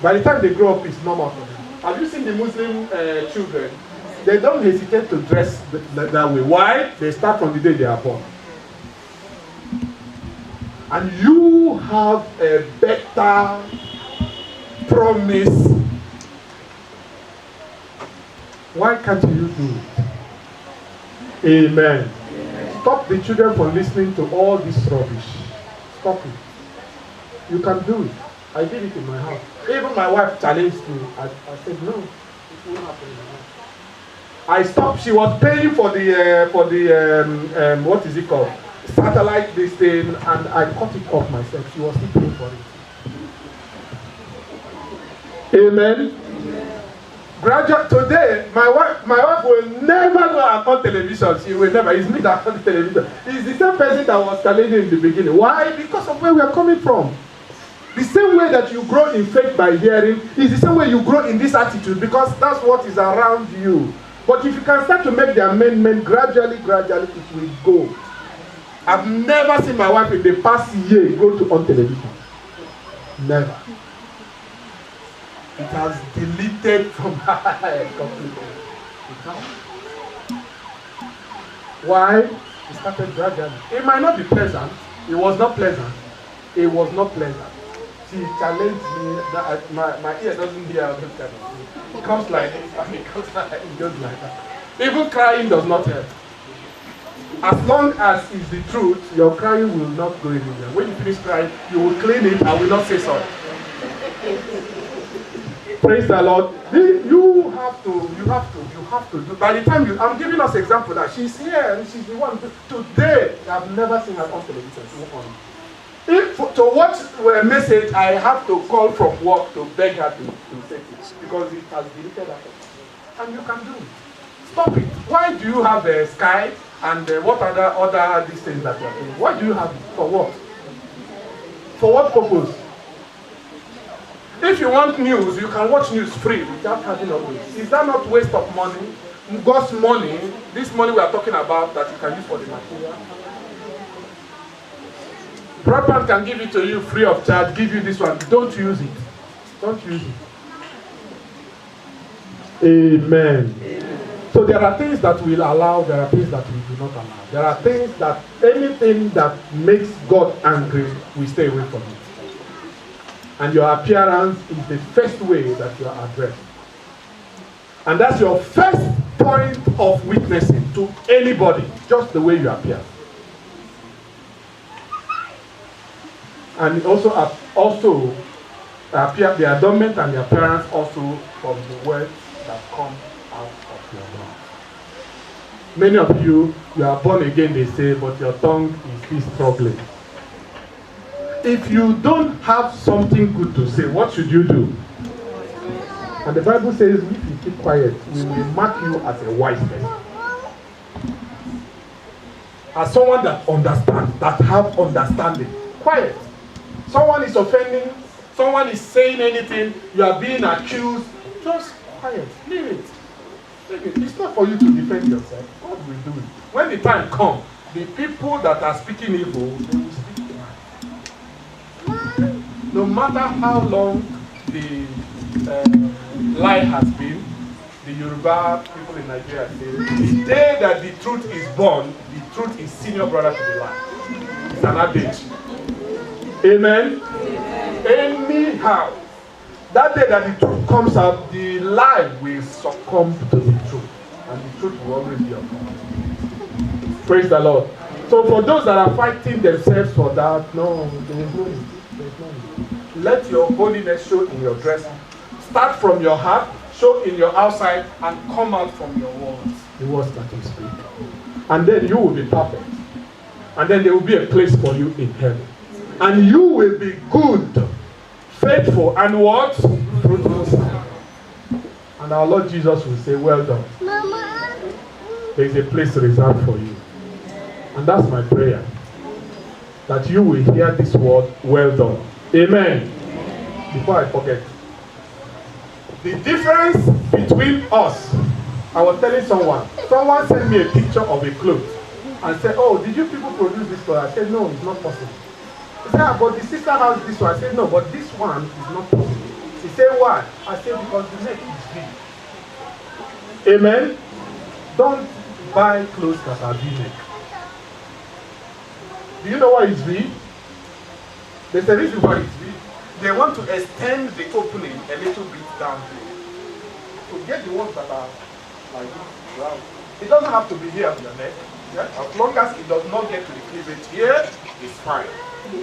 By the time they grow up, it's normal for them. Have you seen the Muslim children? They don't hesitate to dress that way. Why? They start from the day they are born. And you have a better promise. Why can't you do it? Amen. Stop the children from listening to all this rubbish. Stop it. You can do it. I did it in my house. Even my wife challenged me. I said, no, it won't happen in my house. I stopped. She was paying for the what is it called? Satellite this thing, and I cut it off myself. She was still paying for it. Amen. Graduate today, my wife will never go on television. She will never. It's me that on television. It's the same person that was challenging in the beginning. Why? Because of where we are coming from. The same way that you grow in faith by hearing is the same way you grow in this attitude, because that's what is around you. But if you can start to make the amendment gradually, it will go. I've never seen my wife in the past year go to on television. Never. It has deleted from her head completely. Why? It started gradually. It might not be pleasant. It was not pleasant. It was not pleasant. She challenged me that my ear doesn't hear all this kind of thing. It comes like this and it goes like that. Even crying does not help. As long as it's the truth, your crying will not go anywhere. When you finish crying, you will clean it and will not say sorry. Praise the Lord. You have to do. By the time I'm giving us example that she's here and she's the one. Today, I've never seen her on television. If to watch a message, I have to call from work to beg her to take it because it has deleted her. And you can do it. Stop it. Why do you have a Sky and what other these things that you are doing? Why do you have it? For what? For what purpose? If you want news, you can watch news free without having all this. Is that not waste of money? God's money, this money we are talking about that you can use for the material. Broadband can give it to you free of charge, give you this one. Don't use it. Don't use it. Amen. So there are things that we'll allow, there are things that we do not allow. There are things that, anything that makes God angry, we stay away from it. And your appearance is the first way that you are addressed. And that's your first point of witnessing to anybody, just the way you appear. And also appear, the adornment and the appearance also from the words that come out of your mouth. Many of you are born again, they say, but your tongue is still struggling. If you don't have something good to say, what should you do? And the Bible says, if you keep quiet, we will mark you as a wise person. As someone that understands, that have understanding. Quiet. Someone is offending, someone is saying anything, you are being accused, just quiet. Leave it. Leave it. It's not for you to defend yourself. God will do it. When the time comes, the people that are speaking evil, they will speak right. No matter how long the lie has been, the Yoruba people in Nigeria say, the day that the truth is born, the truth is senior brother to the lie. It's an adage. Amen? Amen. Anyhow, that day that the truth comes out, the lie will succumb to the truth. And the truth will always be upon. Praise the Lord. So for those that are fighting themselves for that, no, there is no need. There is no need. Let your holiness show in your dress. Start from your heart, show in your outside, and come out from your words. The words that you speak. And then you will be perfect. And then there will be a place for you in heaven. And you will be good, faithful, and what? Fruitful. And our Lord Jesus will say, well done. Mama. There is a place reserved for you. And that's my prayer. That you will hear this word, well done. Amen. Before I forget. The difference between us, I was telling someone sent me a picture of a cloth and said, oh, did you people produce this cloth? I said, no, it's not possible. He said, but the sister has this one. I said, no, but this one is not possible. He said, why? I said, because the neck is big. Amen? Don't buy clothes that are V-neck. Do you know why it's V? There's a reason why it's V. They want to extend the opening a little bit down here. To get the ones that are like this, round. It doesn't have to be here on your neck. Yeah? As long as it does not get to the cleavage here, it's fine.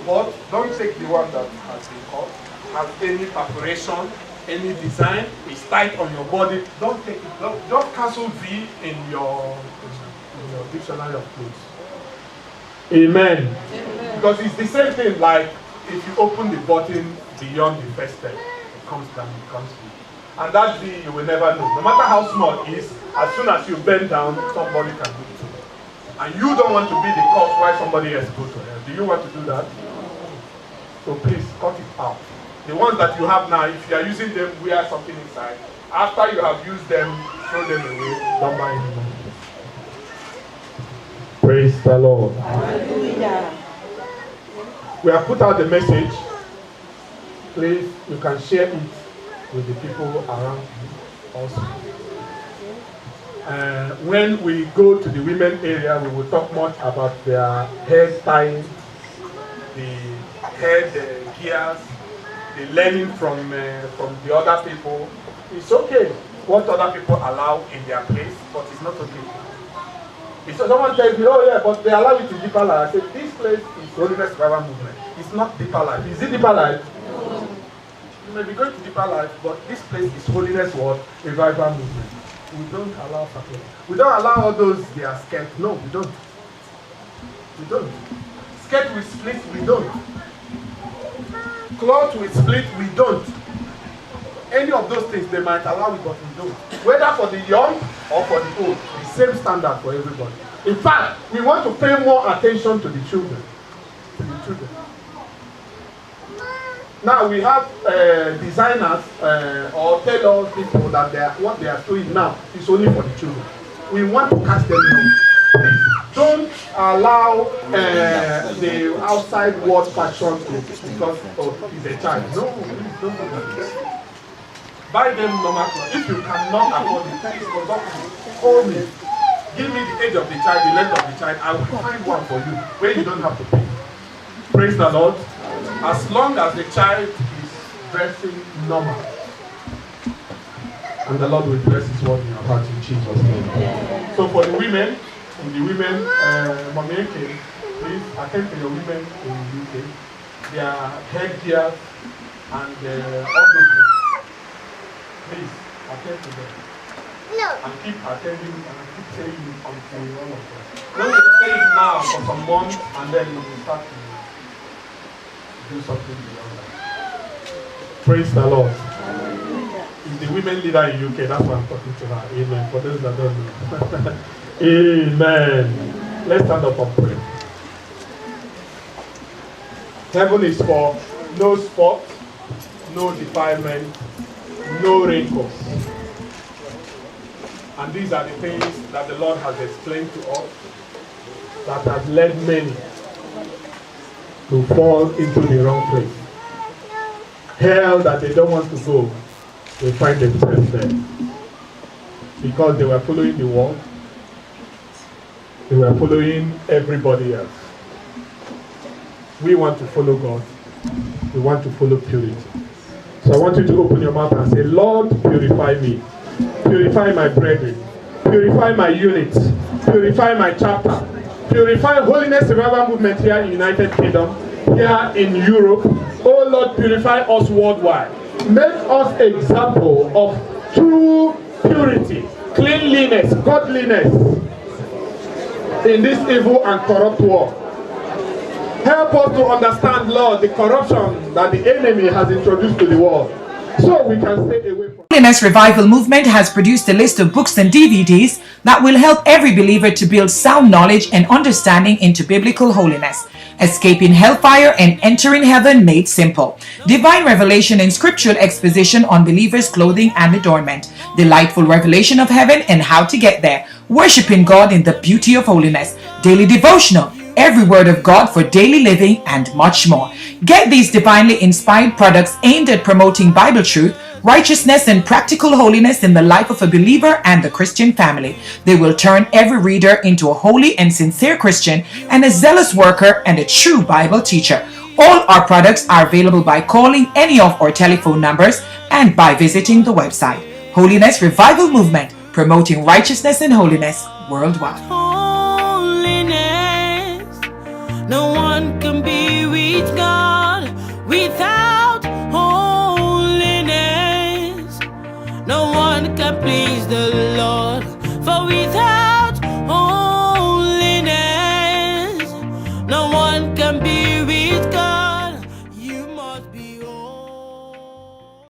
But don't take the one that has been cut, has any perforation, any design, is tight on your body. Don't take it. Don't cancel V in your dictionary of clothes. Amen. Amen. Because it's the same thing like if you open the button beyond the first step, it comes down, it comes V. And that V you will never know. No matter how small it is, as soon as you bend down, somebody can do it. And you don't want to be the cause why somebody else goes to hell. Do you want to do that? So please, cut it out. The ones that you have now, if you are using them, wear something inside. After you have used them, throw them away. Don't buy anymore. Praise the Lord. Hallelujah. We have put out the message. Please, you can share it with the people around you also. When we go to the women area, we will talk much about their hair tying, the head gears, the learning from the other people. It's okay what other people allow in their place, but it's not okay. If someone tells me, oh yeah, but they allow it in Deeper Life, I say, this place is Holiness Revival Movement. It's not Deeper Life. Is it Deeper Life? No. You may be going to Deeper Life, but this place is Holiness Revival Movement. We don't allow something. We don't allow all those, they are scared. No, we don't. We don't. Skirt with split, we don't. Cloth with split, we don't. Any of those things, they might allow it, but we don't. Whether for the young or for the old, the same standard for everybody. In fact, we want to pay more attention to the children. To the children. Now we have designers or tailor people that what they are doing now is only for the children. We want to catch them young. Please don't allow the outside world fashion to because of the child. No, please don't do that. Buy them normal clothes. If you cannot afford it, please call me. Give me the age of the child, the length of the child. I will find one for you where you don't have to pay. Praise the Lord. As long as the child is dressing normal. And the Lord will bless his word in your heart in Jesus' name. So for the women, Mommy AK, please attend to your women in the UK. Their headgear and all those things. Please attend to them. No. And keep attending and keep saying it until all of them. Don't say it now for some months and then you will start to do something beyond that. Praise the Lord. Is the women leader in UK, that's why I'm talking to her. Amen. For those that don't know. Amen. Let's stand up and pray. Heaven is for no spot, no defilement, no wrinkles. And these are the things that the Lord has explained to us that has led many to fall into the wrong place. Hell that they don't want to go, they find themselves there. Because they were following the world, they were following everybody else. We want to follow God. We want to follow purity. So I want you to open your mouth and say, Lord, purify me. Purify my brethren. Purify my units. Purify my chapter. Purify Holiness Revival Movement here in United Kingdom, here in Europe. Oh Lord, purify us worldwide. Make us example of true purity, cleanliness, godliness in this evil and corrupt world. Help us to understand, Lord, the corruption that the enemy has introduced to the world, so we can stay away from. Holiness Revival Movement has produced a list of books and DVDs that will help every believer to build sound knowledge and understanding into biblical holiness. Escaping Hellfire and Entering Heaven Made Simple. Divine Revelation and Scriptural Exposition on Believers' Clothing and Adornment. Delightful Revelation of Heaven and How to Get There. Worshiping God in the Beauty of Holiness. Daily Devotional. Every Word of God for daily living and much more. Get these divinely inspired products aimed at promoting Bible truth, righteousness, and practical holiness in the life of a believer and the Christian family. They will turn every reader into a holy and sincere Christian and a zealous worker and a true Bible teacher. All our products are available by calling any of our telephone numbers and by visiting the website. Holiness Revival Movement, promoting righteousness and holiness worldwide. No one can be with God without holiness. No one can please the Lord, for without holiness, no one can be with God. You must be holy.